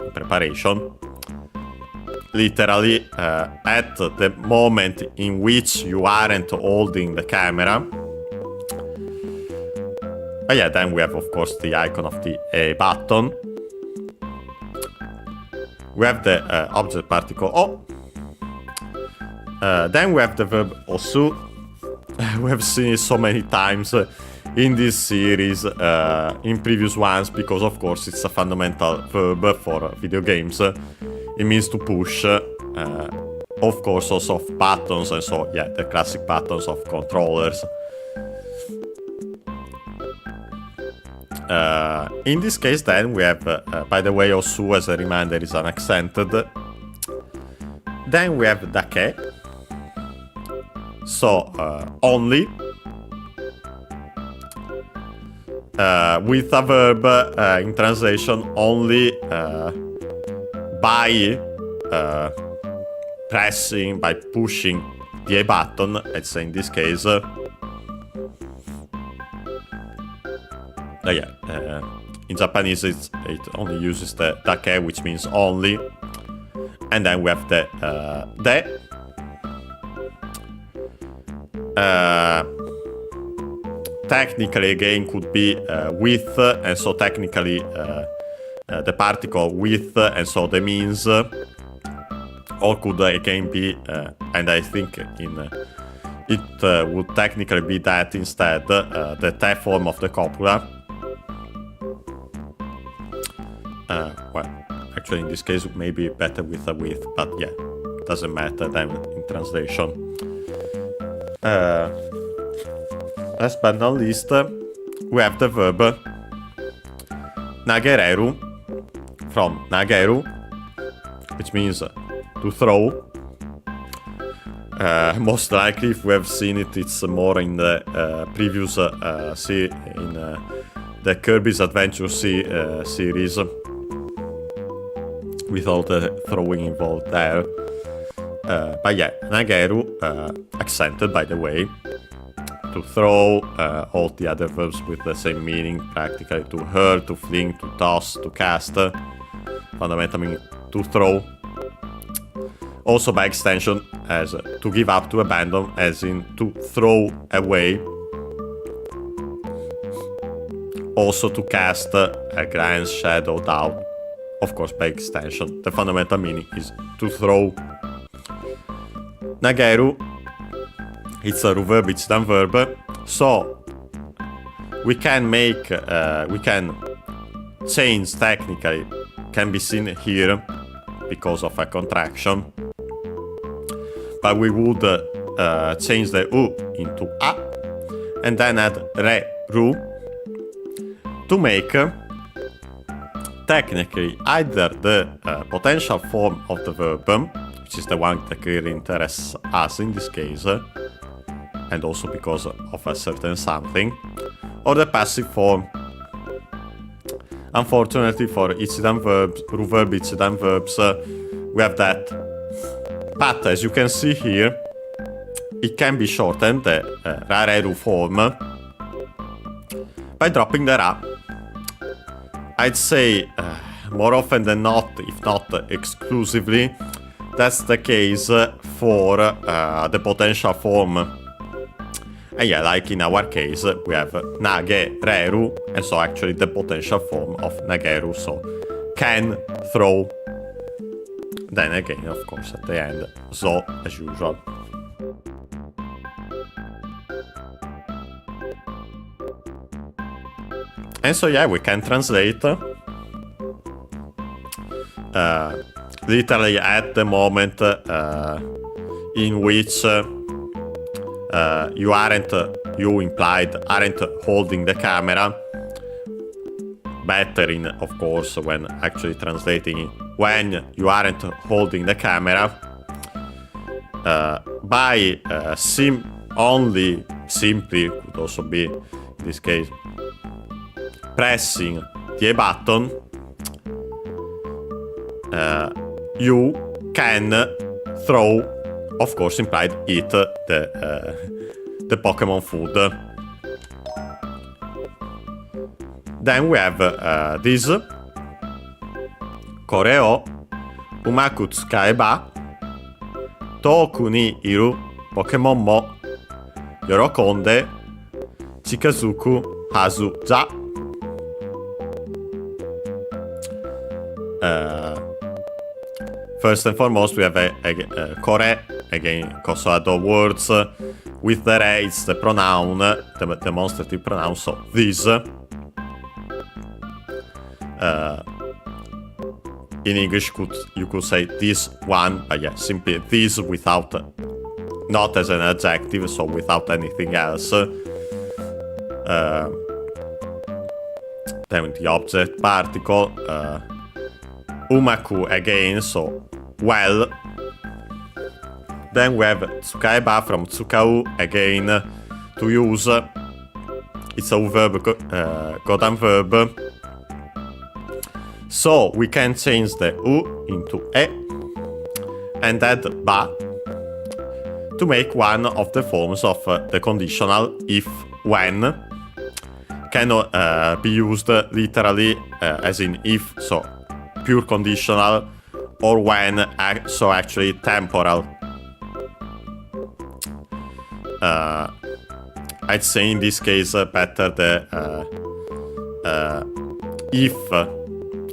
in preparation, literally at the moment in which you aren't holding the camera. But yeah, then we have, of course, the icon of the A button. We have the object particle o. Then we have the verb osu. We have seen it so many times in this series, in previous ones, because of course it's a fundamental verb for video games. It means to push, of course also of buttons, and so yeah, the classic buttons of controllers. In this case, then, we have, by the way, osu, as a reminder, is unaccented. Then we have dake. So, only. With a verb, in translation, only by pressing, by pushing the A button, let's say in this case. In Japanese, it only uses the dake, which means only. And then we have the de. Technically, again, could be with, and so technically the particle with, and so the means, or could again be, and I think it would technically be that instead, the te form of the copula. Well, actually, in this case, maybe better with a with, but yeah, doesn't matter then in translation. Last but not least, we have the verb nagereru, from nageru, which means to throw. Most likely, if we have seen it, it's more in the previous in the Kirby's Adventure series, with all the throwing involved there. But yeah, nageru, accented by the way. To throw, all the other verbs with the same meaning, practically to hurl, to fling, to toss, to cast, fundamentally meaning to throw. Also by extension, as to give up, to abandon, as in to throw away. Also to cast a glance, shadow, doubt. Of course, by extension, the fundamental meaning is to throw. Nageru, it's a verb, it's a verb. So we can make, we can change technically, can be seen here because of a contraction. But we would change the u into a, and then add re, ru, to make technically either the potential form of the verb, which is the one that clearly interests us in this case, and also because of a certain something, or the passive form. Unfortunately for ichidan verbs, verb ichidan verbs, we have that. But as you can see here, it can be shortened, the rareru form, by dropping the ra. I'd say more often than not, if not exclusively, that's the case for the potential form. And yeah, like in our case, we have nagereru, and so actually the potential form of nageru, so can, throw. Then again, of course, at the end, so as usual. And so yeah, we can translate literally at the moment in which you implied aren't holding the camera. Better in, of course, when actually translating it, when you aren't holding the camera, by simply, could also be in this case, pressing the A button, you can throw, of course, implied eat the Pokemon food. Then we have this kore o umaku tsukaeba toku ni iru Pokemon mo yorokonde chikazuku hazu ja. First and foremost, we have a kore, again, kosoado words. With the re, it's the pronoun, the demonstrative pronoun, so this. In English, you could say this one, but yeah, simply this without, not as an adjective, so without anything else. then the object particle, umaku again, so well. Then we have tsukaiba from tsukau again to use. It's a verb, Godan verb. So we can change the u into e and add ba to make one of the forms of the conditional if when. Can be used literally as in if, so pure conditional, or when, so actually temporal. I'd say in this case better the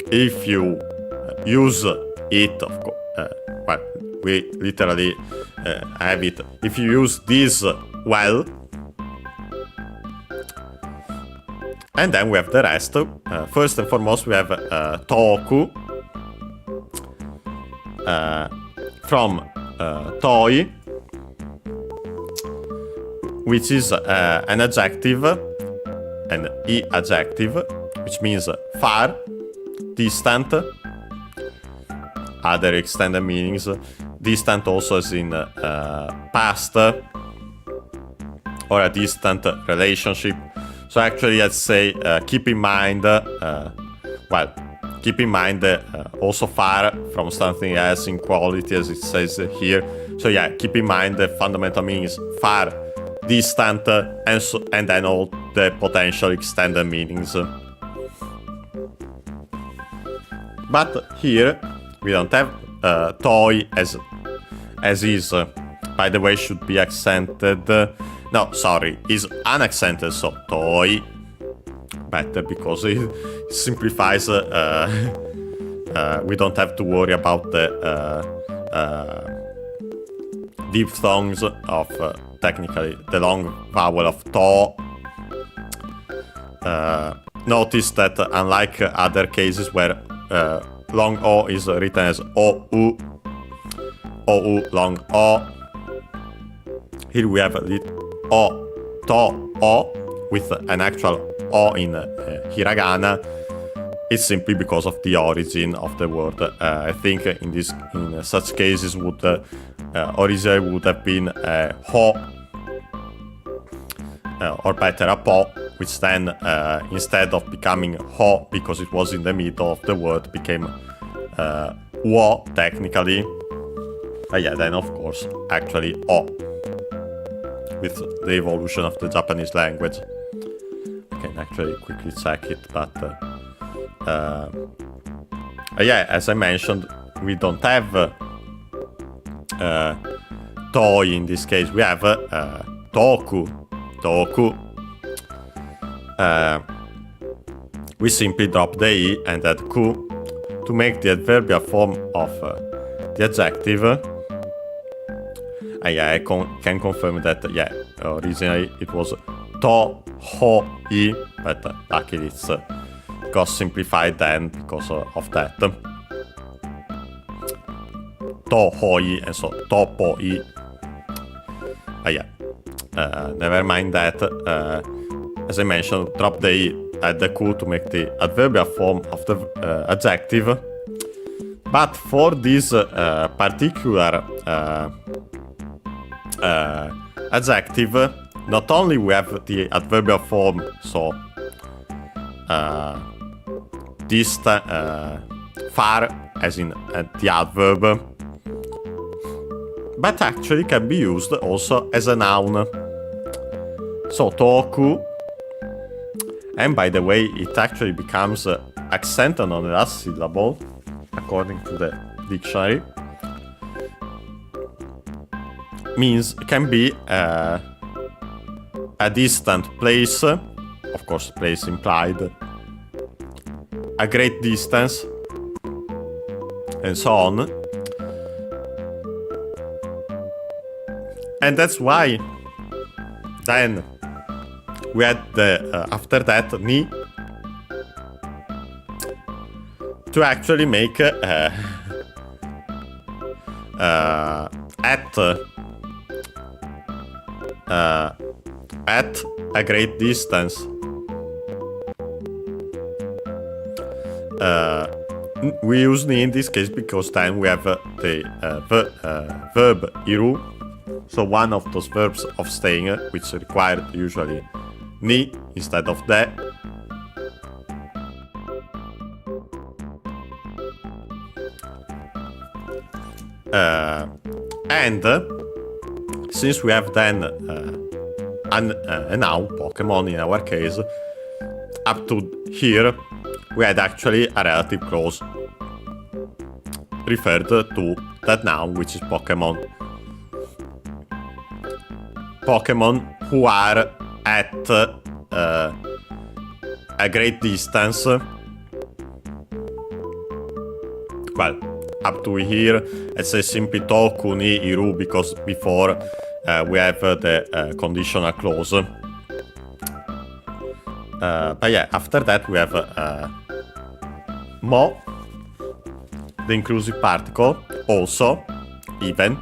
if you use it, of course. Well, we literally have it. If you use this well, and then we have the rest. First and foremost, we have toku from toi, which is an adjective, an e adjective, which means far, distant. Other extended meanings. Distant also as in past, or a distant relationship. So actually, let's say keep in mind, keep in mind also far from something else in quality, as it says here. So yeah, keep in mind the fundamental meanings far, distant, and then all the potential extended meanings. But here we don't have toy as is. By the way, should be accented. No, sorry, is unaccented, so toy. Better because it simplifies. We don't have to worry about the diphthongs of technically the long vowel of to. Notice that unlike other cases where long o is written as ou, long o, here we have o, to, o, with an actual o in hiragana. It's simply because of the origin of the word. I think in such cases would originally would have been ho, or better a po, which then instead of becoming ho because it was in the middle of the word became wo technically. But yeah, then of course actually o, with the evolution of the Japanese language. I can actually quickly check it, but yeah, as I mentioned, we don't have toy in this case. We have toku. We simply drop the e and add ku to make the adverbial form of the adjective. Yeah, I can confirm that, yeah, originally it was to, ho, i, but luckily it's got simplified then because of that. To, ho, i, and so to, po, i. Yeah, never mind that. As I mentioned, drop the e, add the ku to make the adverbial form of the adjective. But for this particular adjective, not only we have the adverbial form, so far, as in the adverb, but actually can be used also as a noun. So toku, and by the way, it actually becomes accented on the last syllable, according to the dictionary. Means can be a distant place, of course, place implied, a great distance, and so on. And that's why then we had the after that ni to actually make at a great distance. we use ni in this case because then we have the verb iru. So one of those verbs of staying, which required usually ni instead of de. And since we have then a now Pokemon in our case, up to here we had actually a relative clause referred to that noun, which is Pokemon. Pokemon who are at a great distance. Well, up to here, let's say simply toku ni iru because before we have the conditional clause. But yeah, after that we have mo, the inclusive particle, also, even.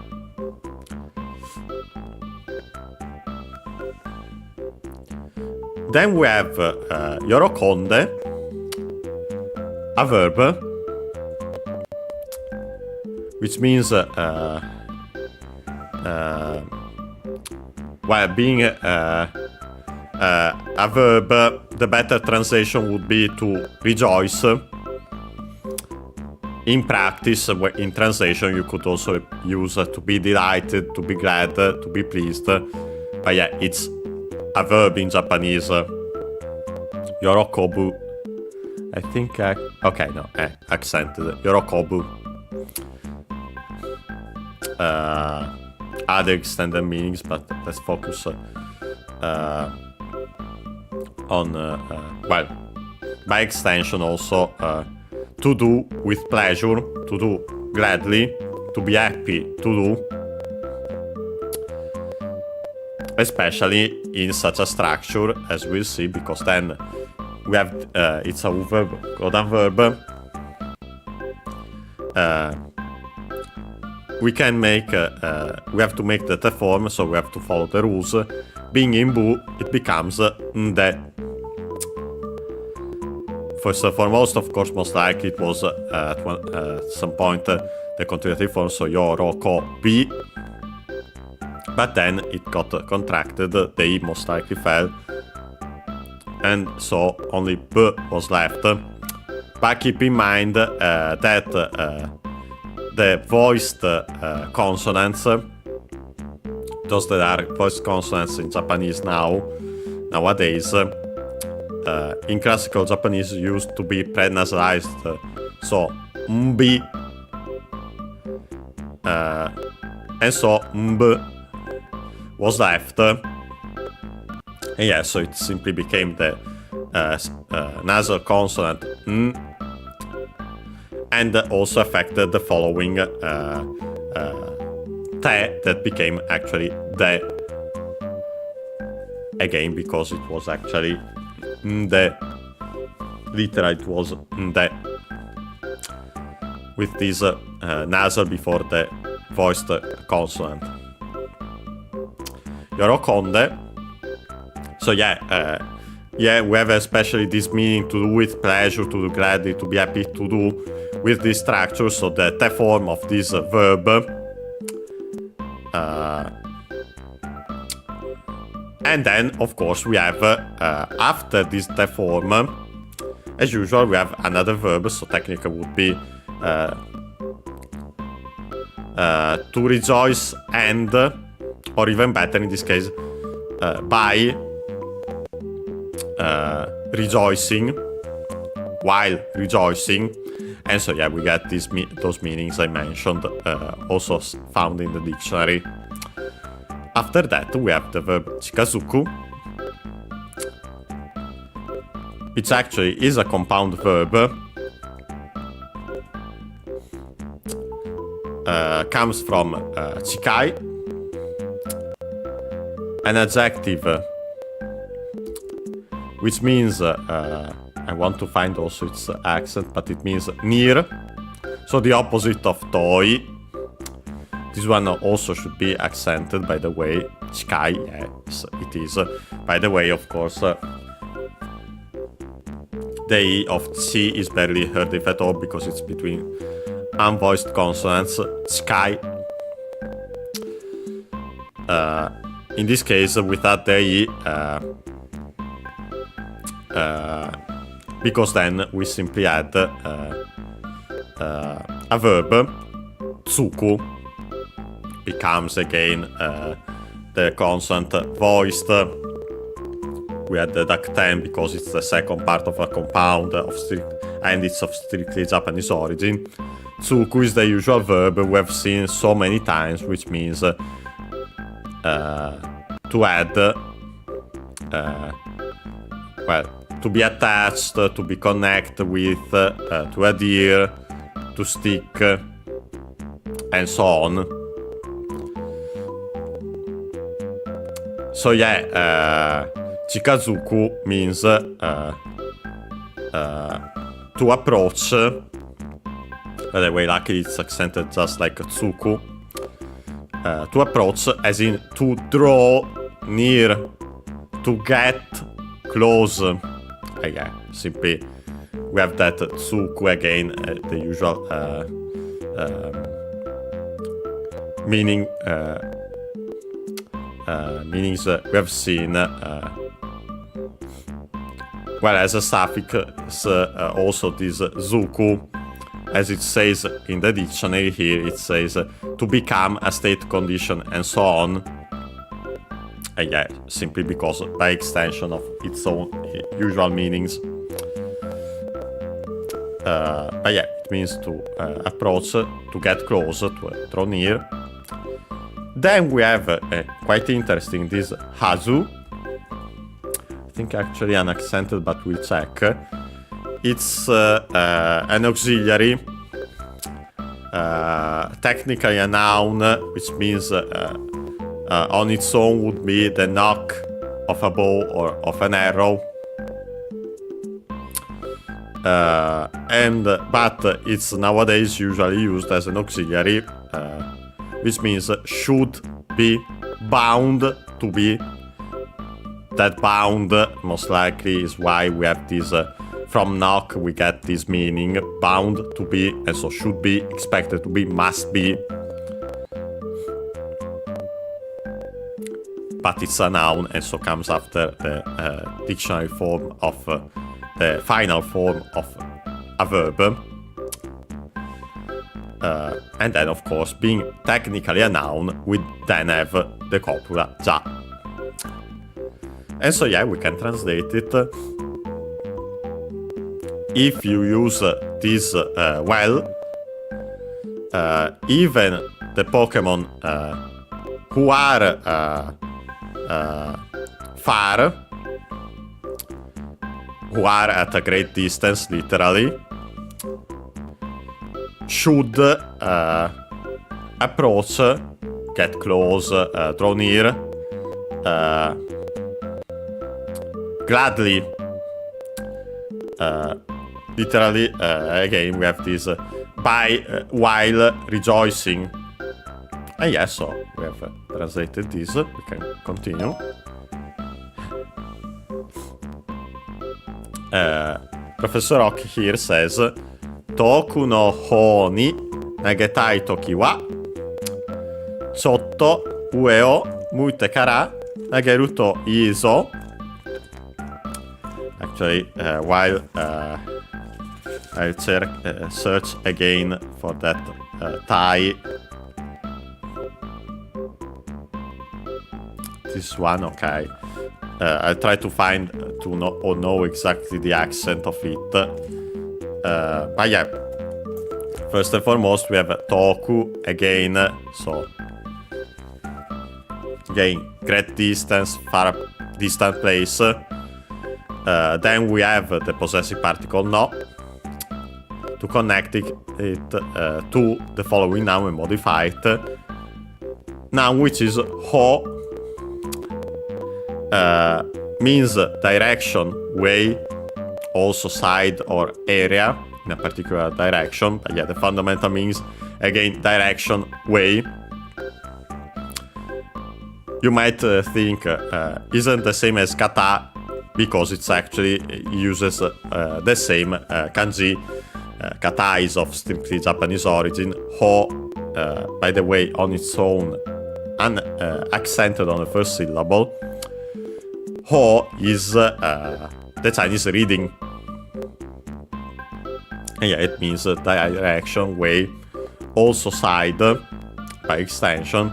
Then we have yorokonde, a verb, which means well, being a verb, the better translation would be to rejoice. In practice, in translation, you could also use to be delighted, to be glad, to be pleased. But yeah, it's a verb in Japanese. Yorokobu. I think, okay, no, accented. Yorokobu. Other extended meanings, but let's focus on, well, by extension also, to do with pleasure, to do gladly, to be happy, to do. Especially in such a structure, as we'll see, because then we have, it's a verb, a verb. We can make, we have to make the form, so we have to follow the rules. Being in bu, it becomes nde. First and foremost, of course, most likely it was at some point the continuative form, so yoroko bi. But then it got contracted, the I most likely fell, and so only B was left. But keep in mind that the voiced consonants, those that are voiced consonants in Japanese nowadays, in classical Japanese used to be prenasalized, so mbi, and so mb was left, and yeah, so it simply became the nasal consonant n, and also affected the following te that became actually de, again because it was actually nde, literally it was nde, with this nasal before the voiced consonant. Yorokonde. So yeah, we have especially this meaning to do with pleasure, to do gladly, to be happy, to do with this structure, so the te form of this verb. And then, of course, we have, after this te form, as usual, we have another verb, so technically would be to rejoice and, or even better in this case, by rejoicing, while rejoicing. And so yeah, we got those meanings I mentioned, also found in the dictionary. After that, we have the verb chikazuku, which actually is a compound verb. Comes from chikai, an adjective which means, I want to find also its accent, but it means near, so the opposite of toi. This one also should be accented, by the way. Chikai, yes, it is. By the way, of course, the the E of C is barely heard if at all because it's between unvoiced consonants. Sky. In this case, without the E, because then we simply add a verb. Tsuku becomes again the consonant voiced. We add the duck 10 because it's the second part of a compound and it's of strictly Japanese origin. Tsuku is the usual verb we have seen so many times, which means to add, to be attached, to be connected with, to adhere, to stick, and so on. So yeah, Chikazuku means to approach. By the way, luckily it's accented just like Tsuku. To approach, as in to draw near, to get close. Yeah, simply we have that Tsuku again, the usual meanings we have seen. Well, as a suffix, also this zuku, as it says in the dictionary here, it says to become, a state, condition, and so on. Yeah, simply because by extension of its own usual meanings. But yeah, it means to approach, to get close, to draw near. Then we have quite interesting this hazu. I think actually unaccented, but we'll check. It's an auxiliary, technically a noun, which means on its own would be the knock of a bow or of an arrow. But it's nowadays usually used as an auxiliary, which means should be, bound to be. That bound most likely is why we have this from knock we get this meaning, bound to be, and so should be, expected to be, must be. But it's a noun and so comes after the dictionary form of the final form of a verb. And then of course, being technically a noun, we then have the copula ja. And so yeah, we can translate it. If you use this well, even the Pokemon who are far, who are at a great distance, literally, should approach, get close, draw near, gladly. Literally, again, we have this while rejoicing. And yes, so we have translated this. We can continue. Professor Ock here says, Toku no hou ni nagetai toki wa chotto ue o muite kara nageru to ii zo. Actually, while I'll search again for that tie. This one, okay. I'll try to find to know exactly the accent of it. But yeah, first and foremost we have toku again. So again, great distance, far distant place. Then we have the possessive particle no to connect it to the following noun and modify it. Noun which is ho, means direction, way, also side or area in a particular direction. But yeah, the fundamental means again direction, way. You might think isn't the same as kata. because it's actually uses the same kanji katais of strictly Japanese origin. Ho, by the way, on its own, accented on the first syllable. Ho is the Chinese reading. And yeah, it means direction, way, also side, by extension.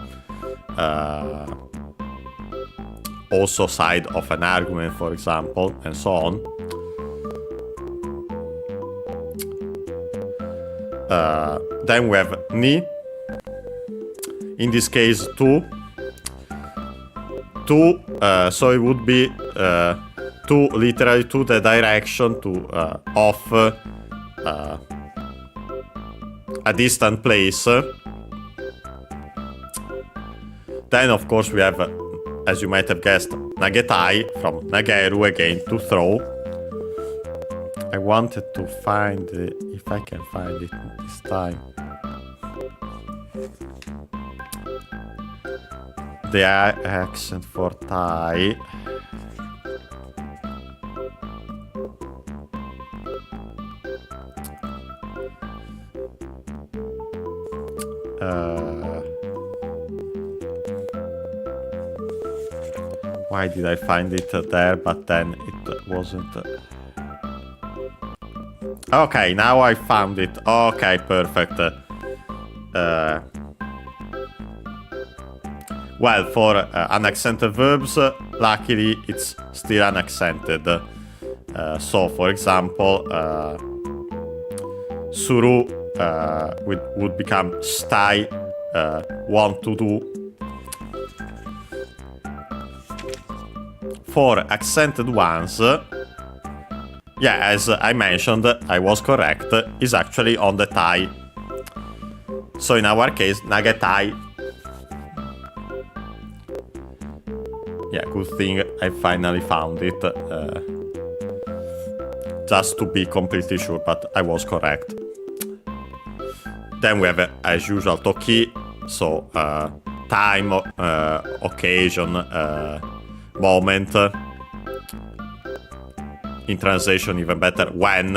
Also side of an argument, for example, and so on. Then we have ni. In this case, to. So it would be to, literally to the direction to of a distant place. Then, of course, we have, as you might have guessed, nagetai from nageru, again, to throw. I wanted to find it, if I can find it this time. The accent for Thai. Why did I find it there, but then it wasn't... Okay, now I found it. Okay, perfect. Well, for unaccented verbs, luckily it's still unaccented. So, for example, suru would become stai, want to do. For accented ones, yeah, as I mentioned, I was correct, is actually on the tai. So in our case, nagetai. Yeah, good thing I finally found it. Just to be completely sure, but I was correct. Then we have, as usual, toki. So, time, occasion, moment. In translation, even better, when.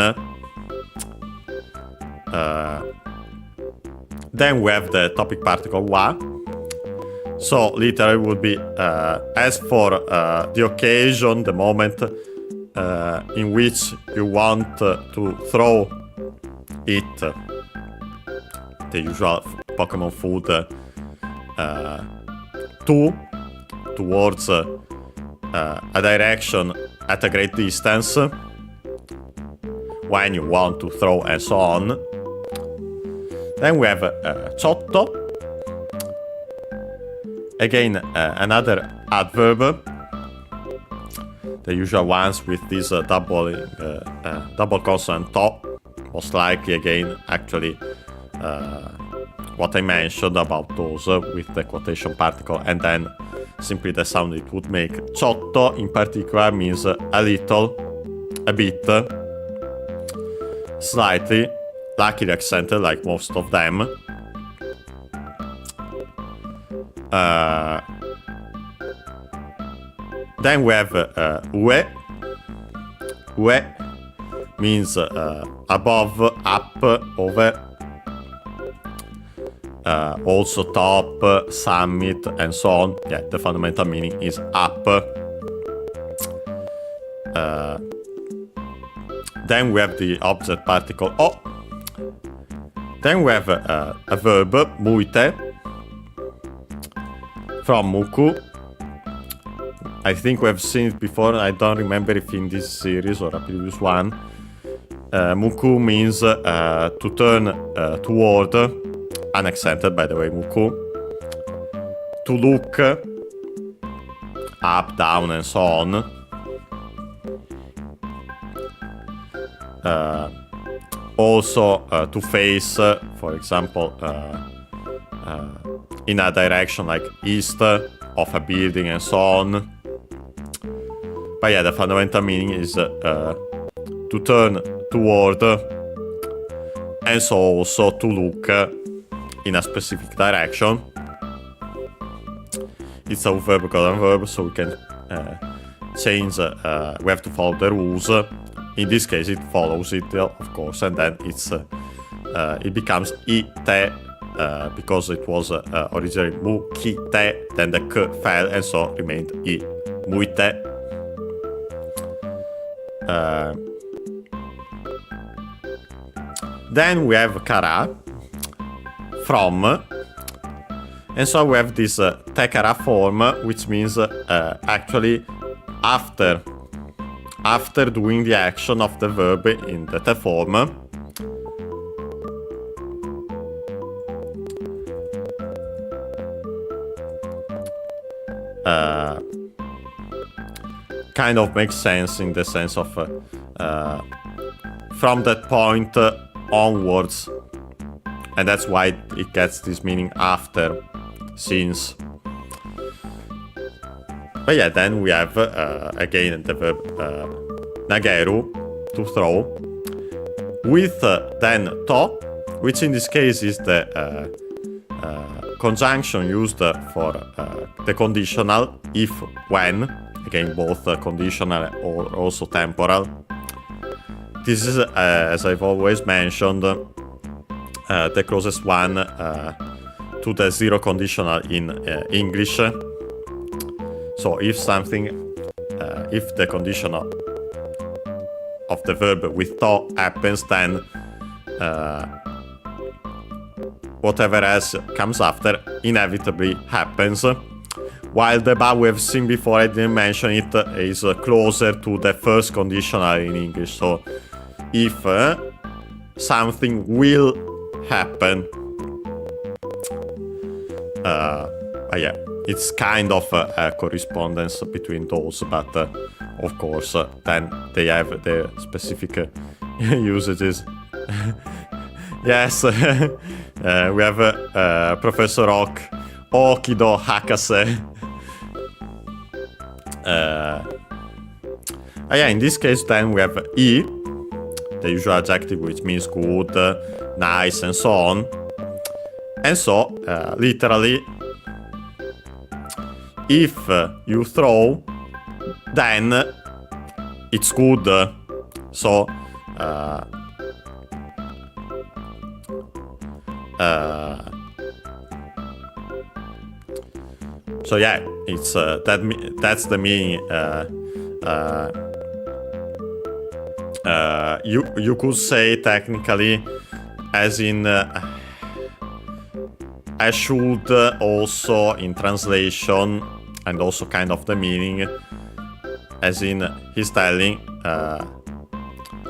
Then we have the topic particle wa. So literally would be as for the occasion, the moment in which you want to throw it, the usual Pokemon food, towards a direction at a great distance, when you want to throw, and so on. Then we have chotto. Again, another adverb. The usual ones with this double consonant to. Most likely, again, actually, what I mentioned about those with the quotation particle and then simply the sound it would make. Chotto, in particular, means a little, a bit, slightly, luckily accented like most of them. Then we have ue. Ue means above, up, over. Also top, summit, and so on. Yeah, the fundamental meaning is up. Then we have the object particle o. Then we have a verb, muite, from muku. I think we have seen it before. I don't remember if in this series or a previous one. Muku means to turn toward, unaccented by the way, muku. To look up, down, and so on. Also to face, for example, in a direction like east of a building and so on. But yeah, the fundamental meaning is to turn toward, and so also to look in a specific direction. It's a verb colon verb, so we can change, we have to follow the rules. In this case, it follows it, of course, and then it becomes ite, because it was originally mukite, then the k fell, and so remained I, muite. Then we have kara, from, and so we have this tekara form, which means actually after doing the action of the verb in the te form. Kind of makes sense in the sense of from that point onwards, and that's why it gets this meaning after, since. But yeah, then we have again the verb nageru, to throw, with then to, which in this case is the conjunction used for the conditional if, when, again both conditional or also temporal. This is, as I've always mentioned, the closest one to the zero conditional in English. So if something, if the condition of the verb with to happens, then whatever else comes after inevitably happens. While the but we have seen before, I didn't mention it, is closer to the first conditional in English. So if something will happen, yeah, it's kind of a correspondence between those, but of course then they have their specific usages. Yes, we have Professor Oak, Okido Hakase. Yeah, in this case then we have I, the usual adjective which means good, nice, and so on. And so, literally, if you throw, then it's good. So, so yeah, it's that's the meaning. You could say technically, as in I should also in translation, and also kind of the meaning, as in he's telling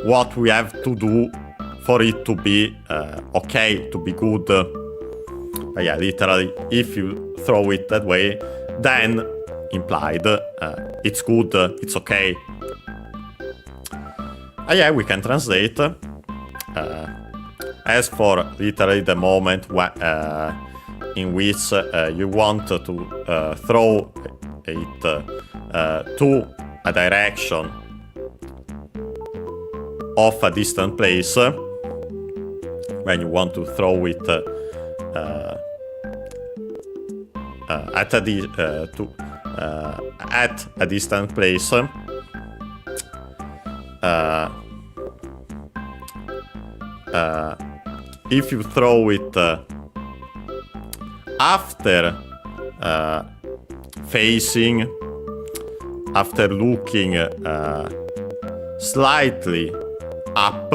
what we have to do for it to be okay, to be good. But yeah, literally, if you throw it that way, then implied it's good, it's okay. Yeah, we can translate. As for literally the moment in which you want to throw it to a direction of a distant place, when you want to throw it at a distant place, if you throw it after facing, after looking slightly up,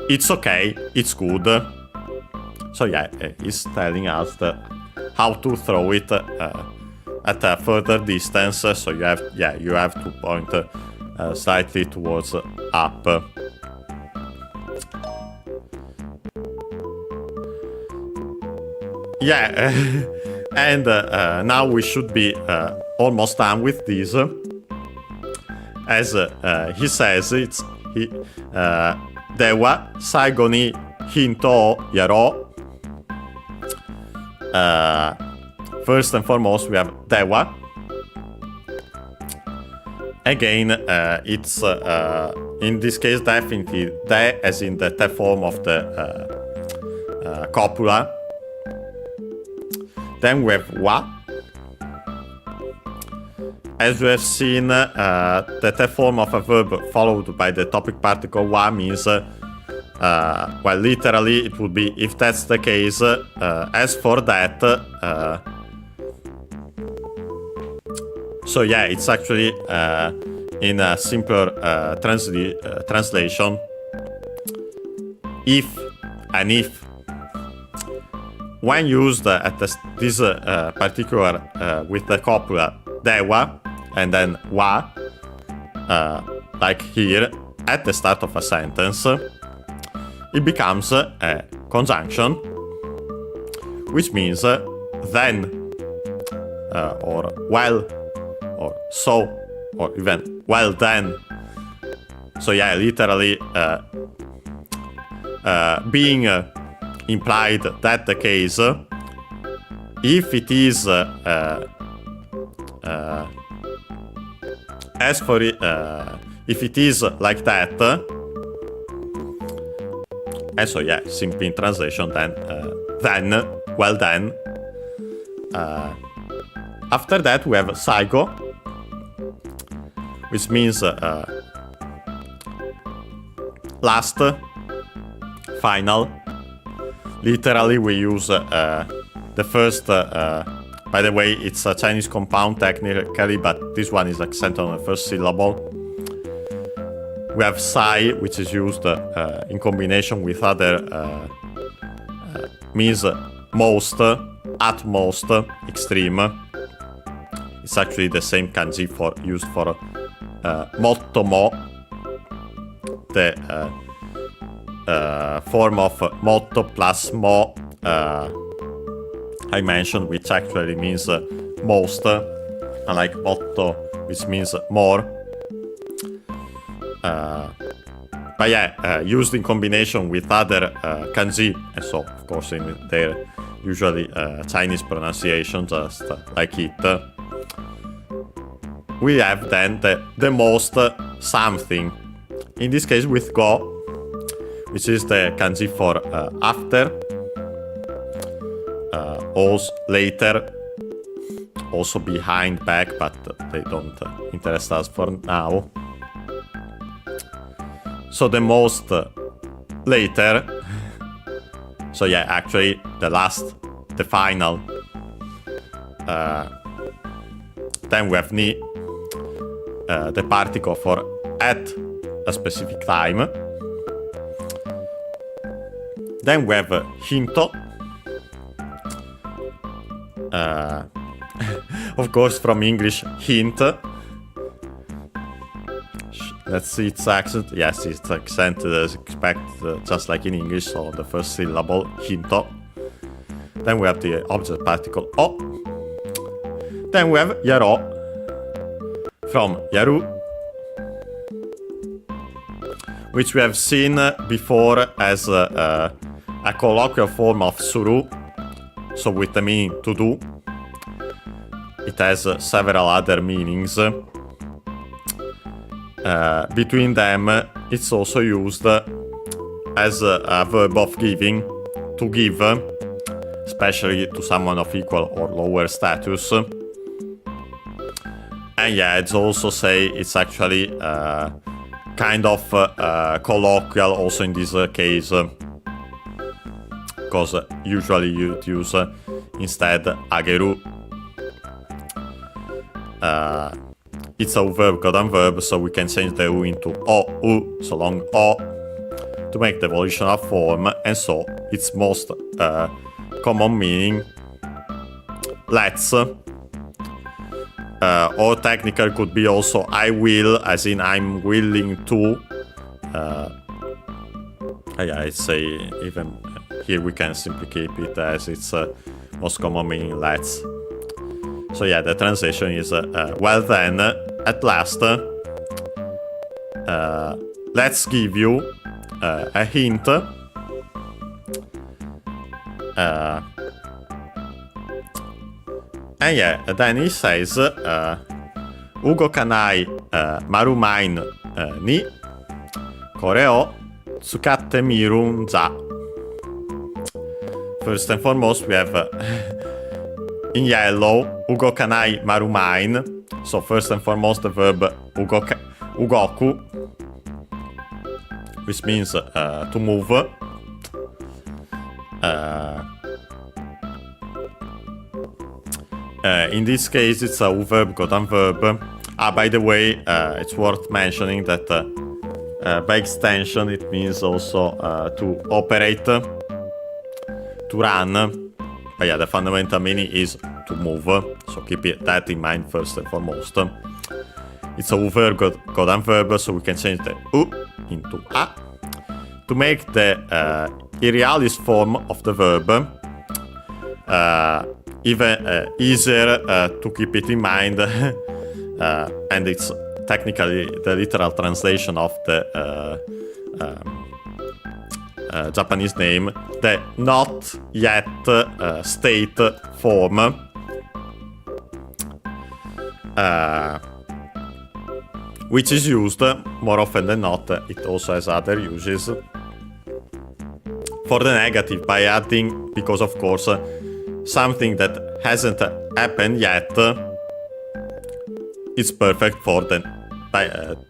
it's okay, it's good. So yeah, he's telling us how to throw it at a further distance. So you have to point slightly towards up. Yeah, and now we should be almost done with this. As he says, it's dewa saigo ni hinto yarou. First and foremost, we have dewa. Again, it's in this case definitely de, as in the te form of the copula. Then we have wa. as we have seen, the third form of a verb followed by the topic particle wa means, well, literally it would be if that's the case, as for that. So yeah, it's actually in a simpler translation. If and if. When used at this particular with the copula dewa and then wa, like here, at the start of a sentence, it becomes a conjunction, which means then, or well, or so, or even well then. So yeah, literally being implied that the case, if it is as for it, if it is like that, and so yeah, simply in translation, then well then. After that we have saigo, which means last, final. Literally we use the first, by the way, it's a Chinese compound technically, but this one is accented on the first syllable. We have sai, which is used in combination with other, means most, utmost, extreme. It's actually the same kanji used for mottomo, the form of motto plus mo I mentioned, which actually means most, unlike motto, which means more. But yeah, used in combination with other kanji, and so of course in their usually Chinese pronunciation, just like it. We have then the most something, in this case with go, which is the kanji for after, also later, also behind, back, but they don't interest us for now. So the most later, so yeah, actually the last, the final. Then we have ni, the particle for at a specific time. Then we have hinto. Of course, from English, hint. Let's see its accent. Yes, it's accented as expected, just like in English, so the first syllable, hinto. Then we have the object particle o. Then we have yaro, from yaru, which we have seen before as a colloquial form of suru, so with the meaning to do. It has several other meanings. Between them, it's also used as a verb of giving, to give, especially to someone of equal or lower status. And yeah, it's also say it's actually kind of colloquial also in this case, because usually you'd use instead ageru. It's a verb codon verb, so we can change the u into o, u, so long o, to make the volitional form, and so its most common meaning, let's, or technical could be also I will, as in I'm willing to. I'd say even here we can simply keep it as its most common meaning, let's. So yeah, the translation is well then, at last, let's give you a hint. And yeah, then he says, Ugo kanai marumain ni kore o tsukatte mirun za. First and foremost, we have in yellow, Ugo kanai marumain, So first and foremost, the verb ugoku, which means to move. In this case, it's a verb, godan verb. By the way, it's worth mentioning that by extension, it means also to operate, to run. But yeah, the fundamental meaning is to move, so keep that in mind first and foremost. It's a verb, godan verb, so we can change the u into a to make the irrealis form of the verb even easier to keep it in mind. And it's technically the literal translation of the Japanese name, the not yet state form. Which is used more often than not, it also has other uses, for the negative by adding, because of course something that hasn't happened yet is perfect for the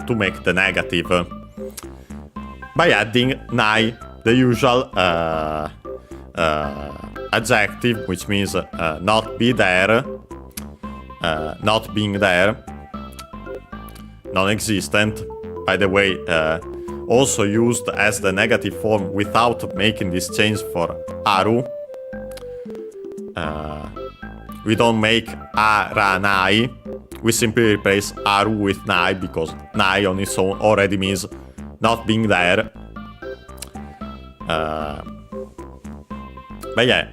to make the negative by adding nai, the usual adjective, which means not be there, not being there, non-existent. By the way, also used as the negative form without making this change for aru. We don't make aranai. We simply replace aru with nai, because nai on its own already means not being there. But yeah,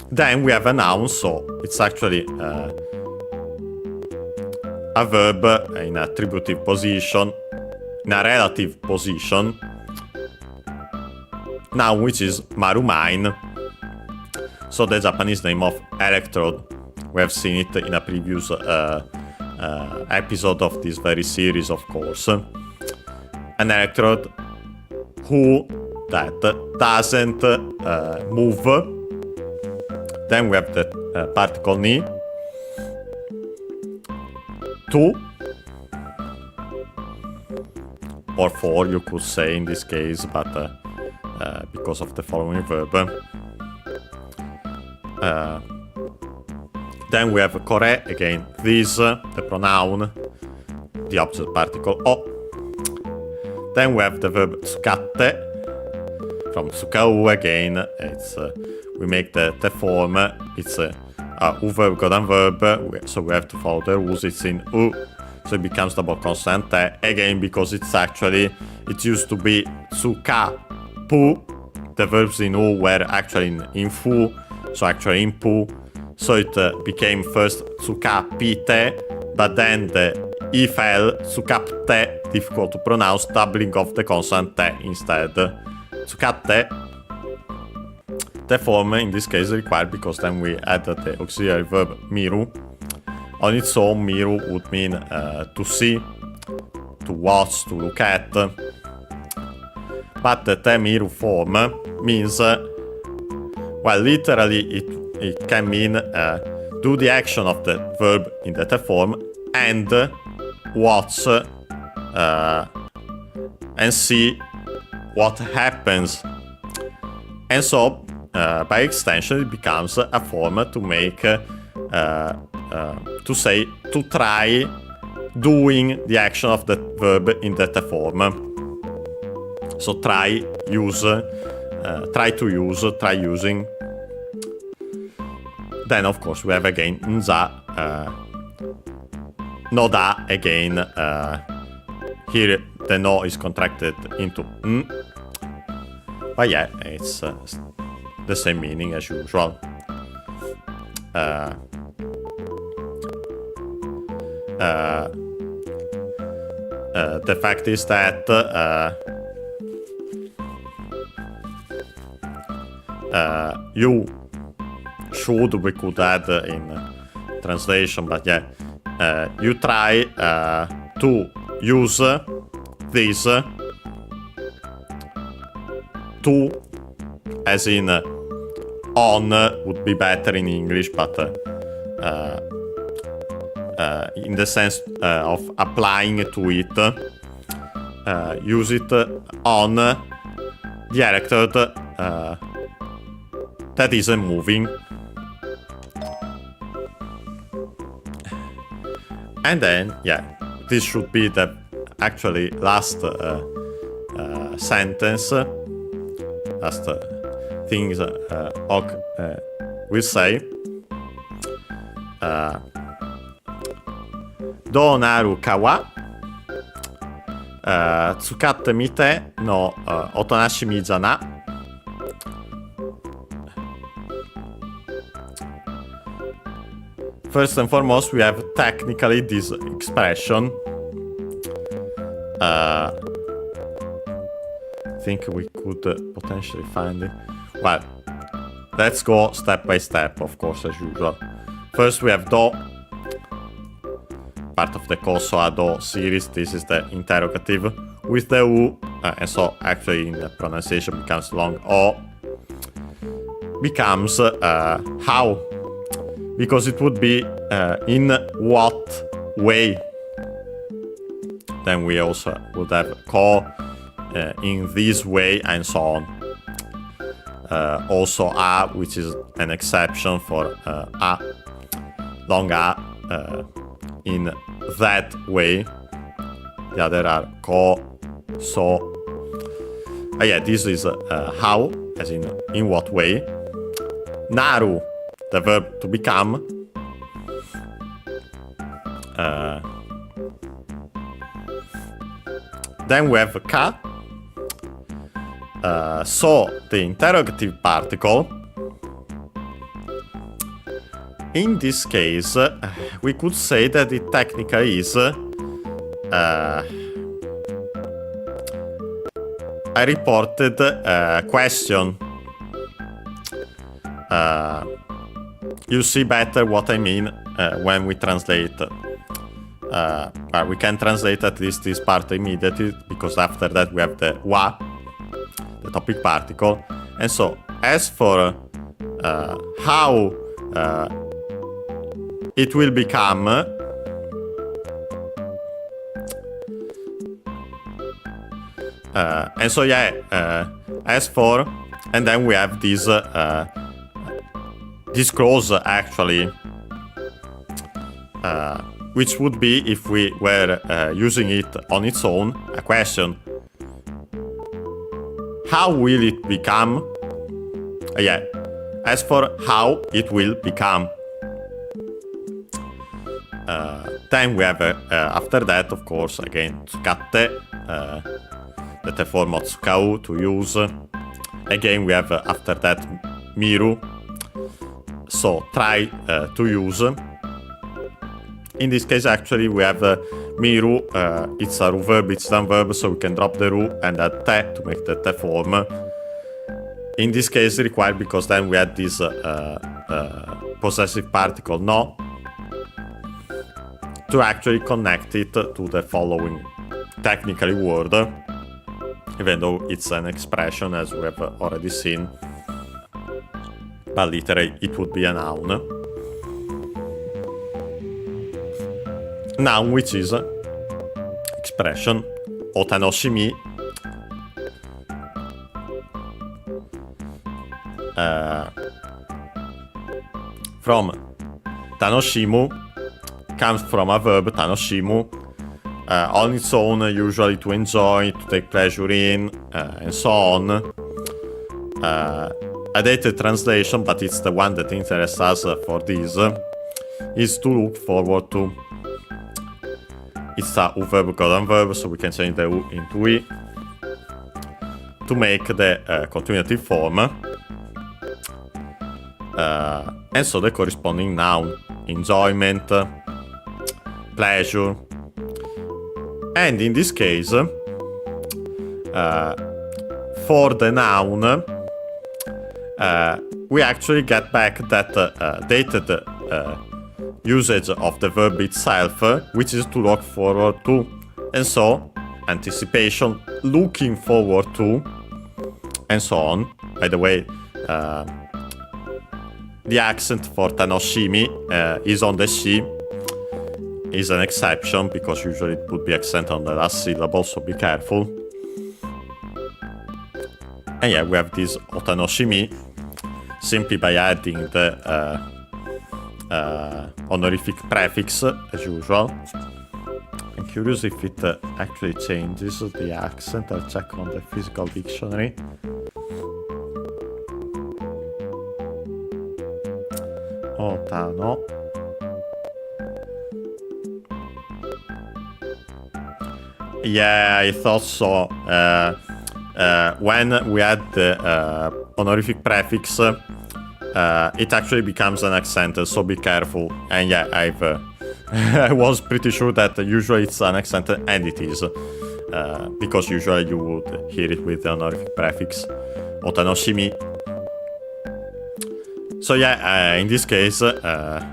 then we have a noun, so it's actually a verb in a attributive position, in a relative position, noun which is marumain. So the Japanese name of electrode. We have seen it in a previous episode of this very series, of course. An electrode that doesn't move. Then we have the particle ni, to, or for, you could say in this case, but because of the following verb. Then we have kore, again, this, the pronoun, the opposite particle o. Then we have the verb tsukatte, from tsukau again, it's we make the form, it's a u verb, godan verb, so we have to follow the rules, it's in u, so it becomes double consonant te, again, because it's actually, it used to be tsukapu, the verbs in u were actually in fu, so actually in pu, so it became first tsukapite, but then the I fell, tsukapte, difficult to pronounce, doubling of the consonant te instead. Tsukatte, the form in this case required because then we added the auxiliary verb miru. On its own, miru would mean to see, to watch, to look at. But the te miru form means, well, literally it can mean do the action of the verb in the te form and watch and see what happens. And so, by extension, it becomes a form to make, to say, to try doing the action of the verb in that form. So try, use, try to use, try using. Then, of course, we have again nza, no da again. Here the no is contracted into n. But yeah, it's the same meaning as usual. The fact is that you should, we could add in translation, but yeah, you try to use this to, as in on would be better in English, but in the sense of applying to it, use it on the character that isn't moving. And then, yeah, this should be the actually last sentence, last things Ok will say. Do naru kawa tsukatte mite no otonashimi zana. First and foremost, we have technically this expression. I think we could potentially find it. Well, let's go step by step, of course, as usual. First, we have do, part of the Koso Do series. This is the interrogative with the U, and so actually in the pronunciation becomes long. O becomes how, because it would be in what way. Then we also would have ko in this way, and so on. Also a, which is an exception for a, long a, in that way. The other are ko, so. Yeah, this is how, as in what way. Naru, the verb to become. Then we have ka. So the interrogative particle. In this case, we could say that it technically is a reported question. You see better what I mean when we translate. We can translate at least this part immediately, because after that we have the wa, the topic particle. And so, as for how it will become, and so yeah, as for, and then we have this clause actually, which would be, if we were using it on its own, a question. How will it become? Yeah, as for how it will become. Then we have, after that, of course, again, tsukatte, the form of tsukau, to use. Again, we have, after that, miru, so try to use. In this case, actually, we have miru, it's a ru verb, it's a verb, so we can drop the ru and add te to make the te form. In this case, required because then we had this possessive particle no to actually connect it to the following technically word, even though it's an expression, as we have already seen, but literally it would be a noun. Noun, which is expression otanoshimi, from tanoshimu, comes from a verb tanoshimu, on its own, usually to enjoy, to take pleasure in, and so on. A dated translation, but it's the one that interests us for this, is to look forward to. It's a U verb colon verb, so we can change the U into I to make the continuative form. And so the corresponding noun, enjoyment, pleasure. And in this case, for the noun, we actually get back that dated usage of the verb itself, which is to look forward to. And so, anticipation, looking forward to, and so on. By the way, the accent for tanoshimi is on the shi. is an exception because usually it would be accent on the last syllable, so be careful. And yeah, we have this otanoshimi simply by adding the honorific prefix as usual. I'm curious if it actually changes the accent. I'll check on the physical dictionary. Otano. Yeah, I thought so. When we add the honorific prefix, it actually becomes an accent, so be careful. And yeah, I was pretty sure that usually it's an accent, and it is. Because usually you would hear it with the honorific prefix, otanoshimi. So yeah, in this case, the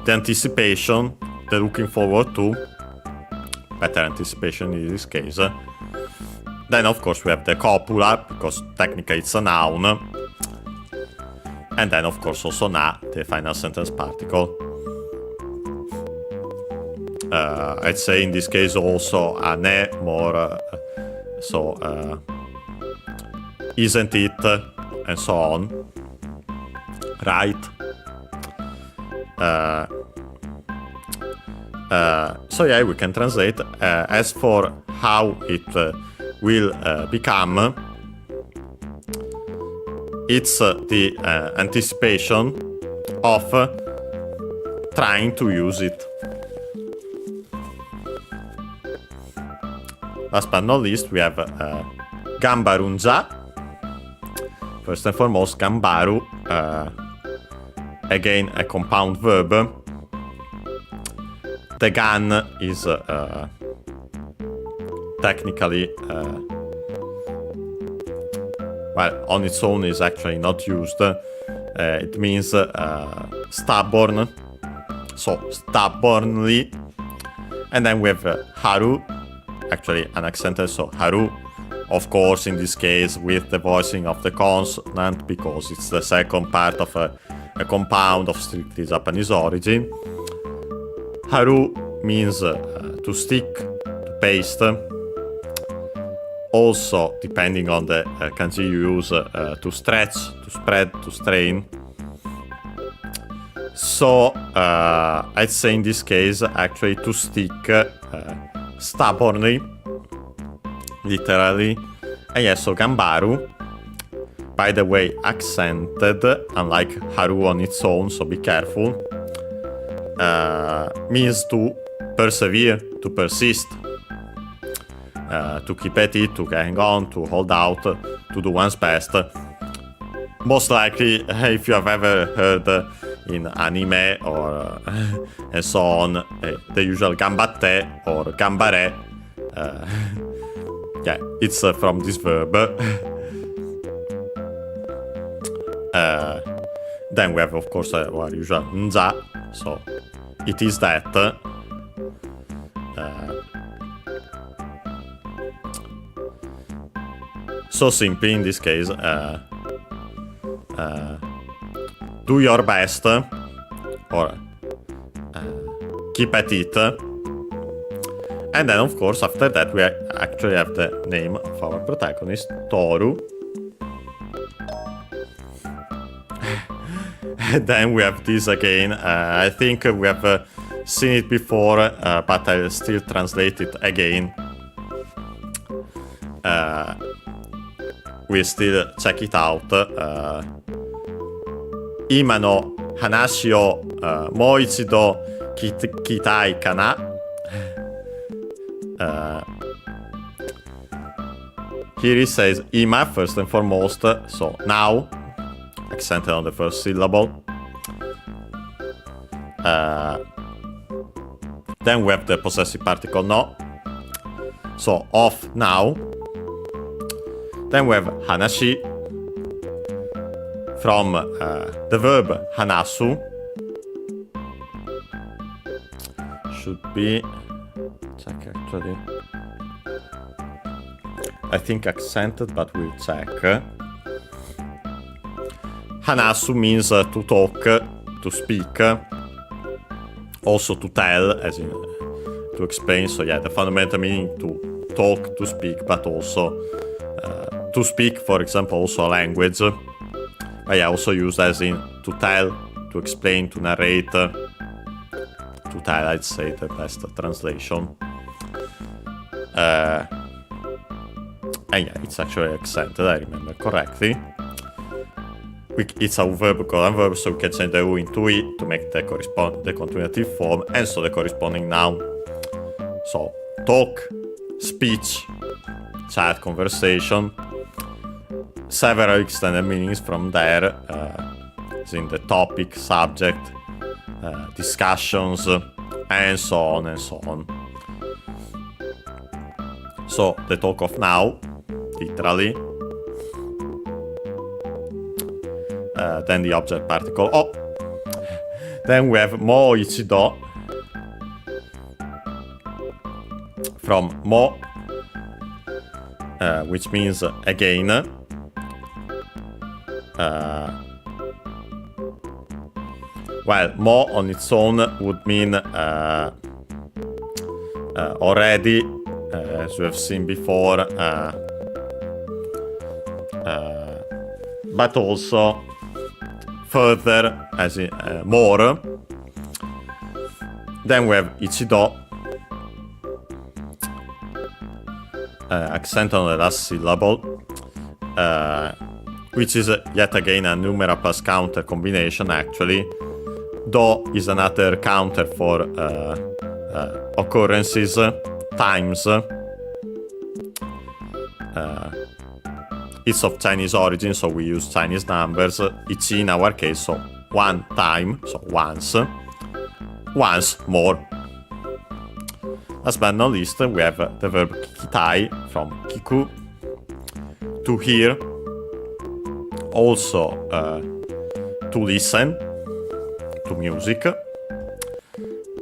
anticipation, the looking forward to, better anticipation in this case. Then of course we have the copula, because technically it's a noun. And then of course also na, the final sentence particle. I'd say in this case also a ne more, isn't it, and so on. Right. So yeah, we can translate. As for how it will become, it's the anticipation of trying to use it. Last but not least, we have gambarunja. First and foremost, gambaru, again a compound verb. The gan is technically, well, on its own is actually not used. It means stubborn, so stubbornly. And then we have haru, actually an accented, so haru. Of course, in this case, with the voicing of the consonant, because it's the second part of a compound of strictly Japanese origin. Haru means to stick, to paste. Also, depending on the kanji you use, to stretch, to spread, to strain. So, I'd say in this case, actually to stick stubbornly, literally. And yes, so gambaru, by the way, accented, unlike haru on its own, so be careful, means to persevere, to persist, to keep at it, to hang on, to hold out, to do one's best. Most likely, if you have ever heard in anime or and so on, the usual gambatte or gambare, yeah, it's from this verb. Then we have, of course, our usual nja, so it is that. So simply, in this case, do your best, or keep at it. And then, of course, after that, we actually have the name of our protagonist, Toru. Then we have this again. I think we have seen it before, but I'll still translate it again. We still check it out. Ima no hanashi o mou ichido kitai kana? Here he says ima first and foremost, so now, accented on the first syllable. Then we have the possessive particle no, so of now. Then we have hanashi, from the verb hanasu. Should be, check actually. I think accented, but we'll check. Hanasu means to talk, to speak. Also to tell, as in to explain. So yeah, the fundamental meaning to talk, to speak, but also to speak, for example, also a language. But yeah, also used as in to tell, to explain, to narrate. To tell, I'd say the best translation. And yeah, it's actually accented, I remember correctly. It's a verb called a verb, so we can change the U into I to make the continuative form, and so the corresponding noun. So, talk, speech, chat, conversation. Several extended meanings from there, as in the topic, subject, discussions, and so on and so on. So, the talk of now, literally. Then the object particle o. Then we have mo ichido from mo, which means again. Well, mo on its own would mean already, as we have seen before, but also further, as in more. Then we have ichido, accent on the last syllable, which is yet again a numeral plus counter combination actually. Do is another counter for occurrences, times. It's of Chinese origin, so we use Chinese numbers. Ichi in our case, so one time, so once more. Last but not least, we have the verb kikitai from kiku, to hear, also to listen to music.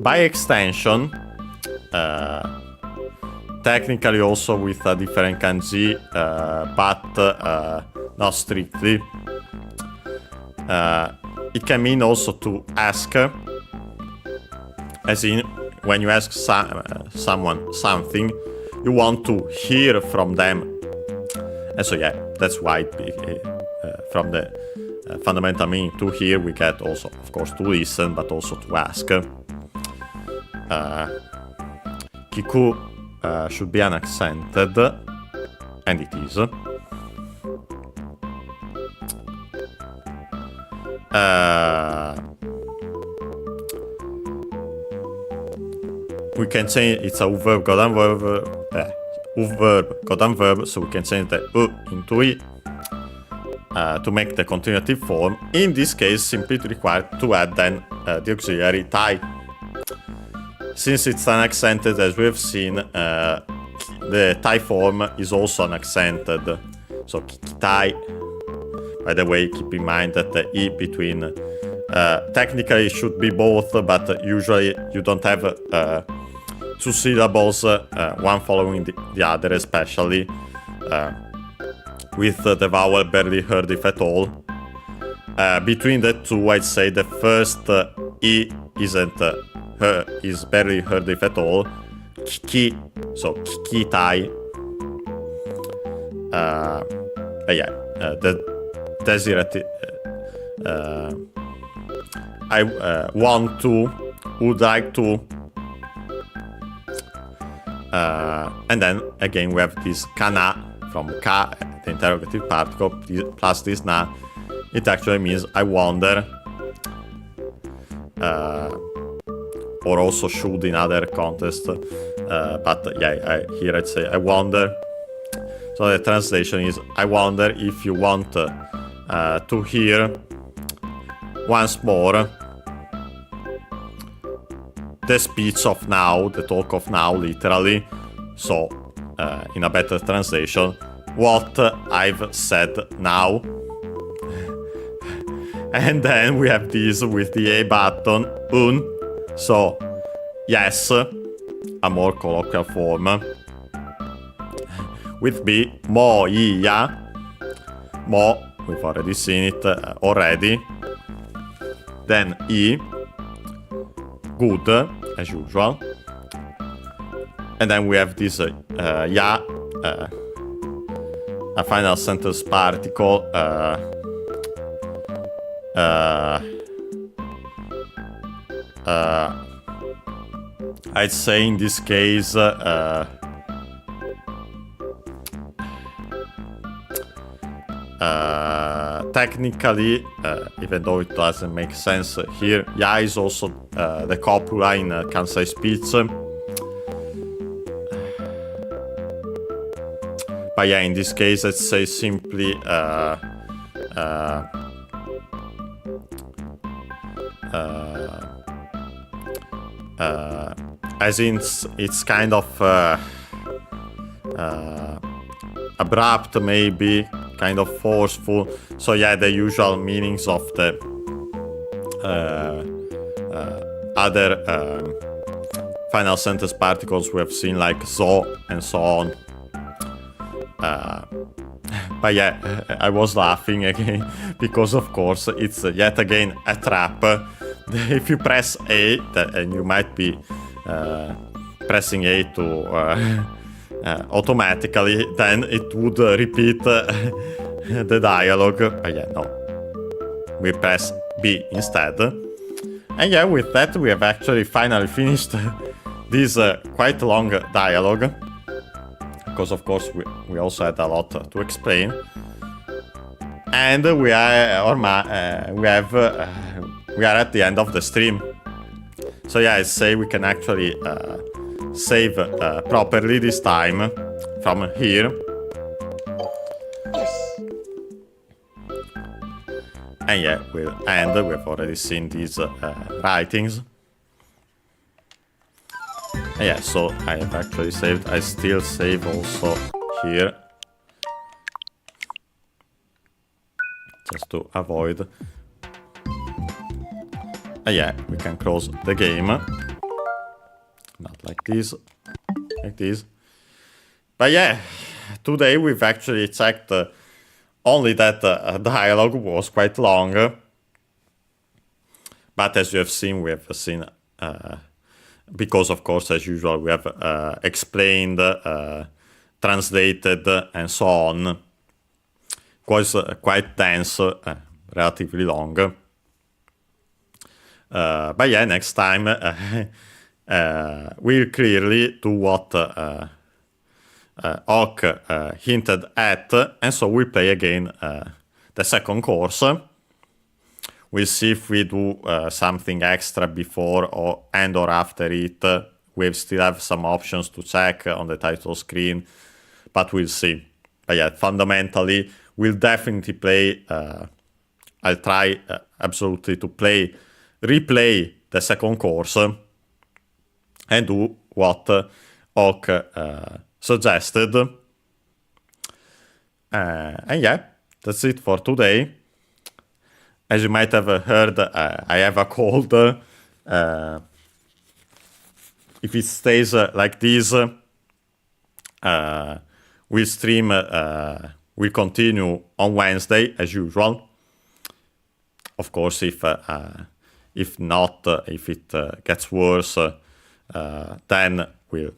By extension, technically also with a different kanji, but not strictly. It can mean also to ask, as in when you ask someone something, you want to hear from them. And so yeah, that's why from the fundamental meaning to hear, we get also, of course, to listen, but also to ask. Kiku should be unaccented, and it is. We can change, it's a verb, godan verb, verb, godan verb, so we can change the U into I to make the continuative form. In this case, simply required to add then the auxiliary tai. Since it's unaccented, as we have seen, the tai form is also unaccented. So kikitai. By the way, keep in mind that the I between technically it should be both, but usually you don't have two syllables, one following the other, especially with the vowel barely heard if at all. Between the two, I'd say the first I isn't is barely heard if at all. Kiki, so kikitai. Yeah, the desiderative. I want to, would like to. And then again we have this kana from ka, the interrogative particle, plus this na. It actually means I wonder, or also should in other contexts. But yeah, here I'd say I wonder. So the translation is I wonder if you want to hear once more the speech of now, the talk of now, literally. So, in a better translation, what I've said now. And then we have this with the A button, un. So, yes, a more colloquial form. With B, mo, iya. Mo, we've already seen it already. Then I. good, as usual. And then we have this a final sentence particle. I'd say in this case technically, even though it doesn't make sense here, ya is also the copula in Kansai speech. But yeah, in this case, let's say simply as in it's kind of abrupt, maybe kind of forceful. So yeah, the usual meanings of the other final sentence particles we have seen, like so and so on. But yeah, I was laughing again because of course it's yet again a trap. If you press A, and you might be pressing A to automatically, then it would repeat the dialogue. But yeah, no, we press B instead. And yeah, with that we have actually finally finished this quite long dialogue, because of course we also had a lot to explain. And we are at the end of the stream. So yeah, I say we can actually save properly this time from here. And yeah, we'll end. We've already seen these writings. And yeah, so I have actually saved. I still save also here, just to avoid. And yeah, we can close the game. Not like this, like this. But yeah, today we've actually checked only that dialogue was quite long. But as you have seen, we have seen, because of course, as usual, we have explained, translated, and so on. Was quite dense, relatively long. But yeah, next time we'll clearly do what Hawk hinted at, and so we'll play again the second course. We'll see if we do something extra before or after it. We still have some options to check on the title screen, but we'll see. But yeah, fundamentally, we'll definitely play. I'll try absolutely to replay the second course and do what Hawk suggested. And yeah, that's it for today. As you might have heard, I have a cold. If it stays like this, we'll stream, we'll continue on Wednesday as usual. Of course, if not, if it gets worse, then we'll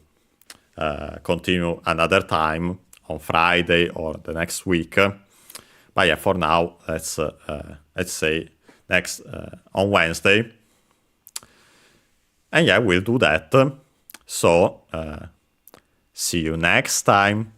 continue another time on Friday or the next week. But yeah, for now, let's say next on Wednesday. And yeah, we'll do that. So, see you next time.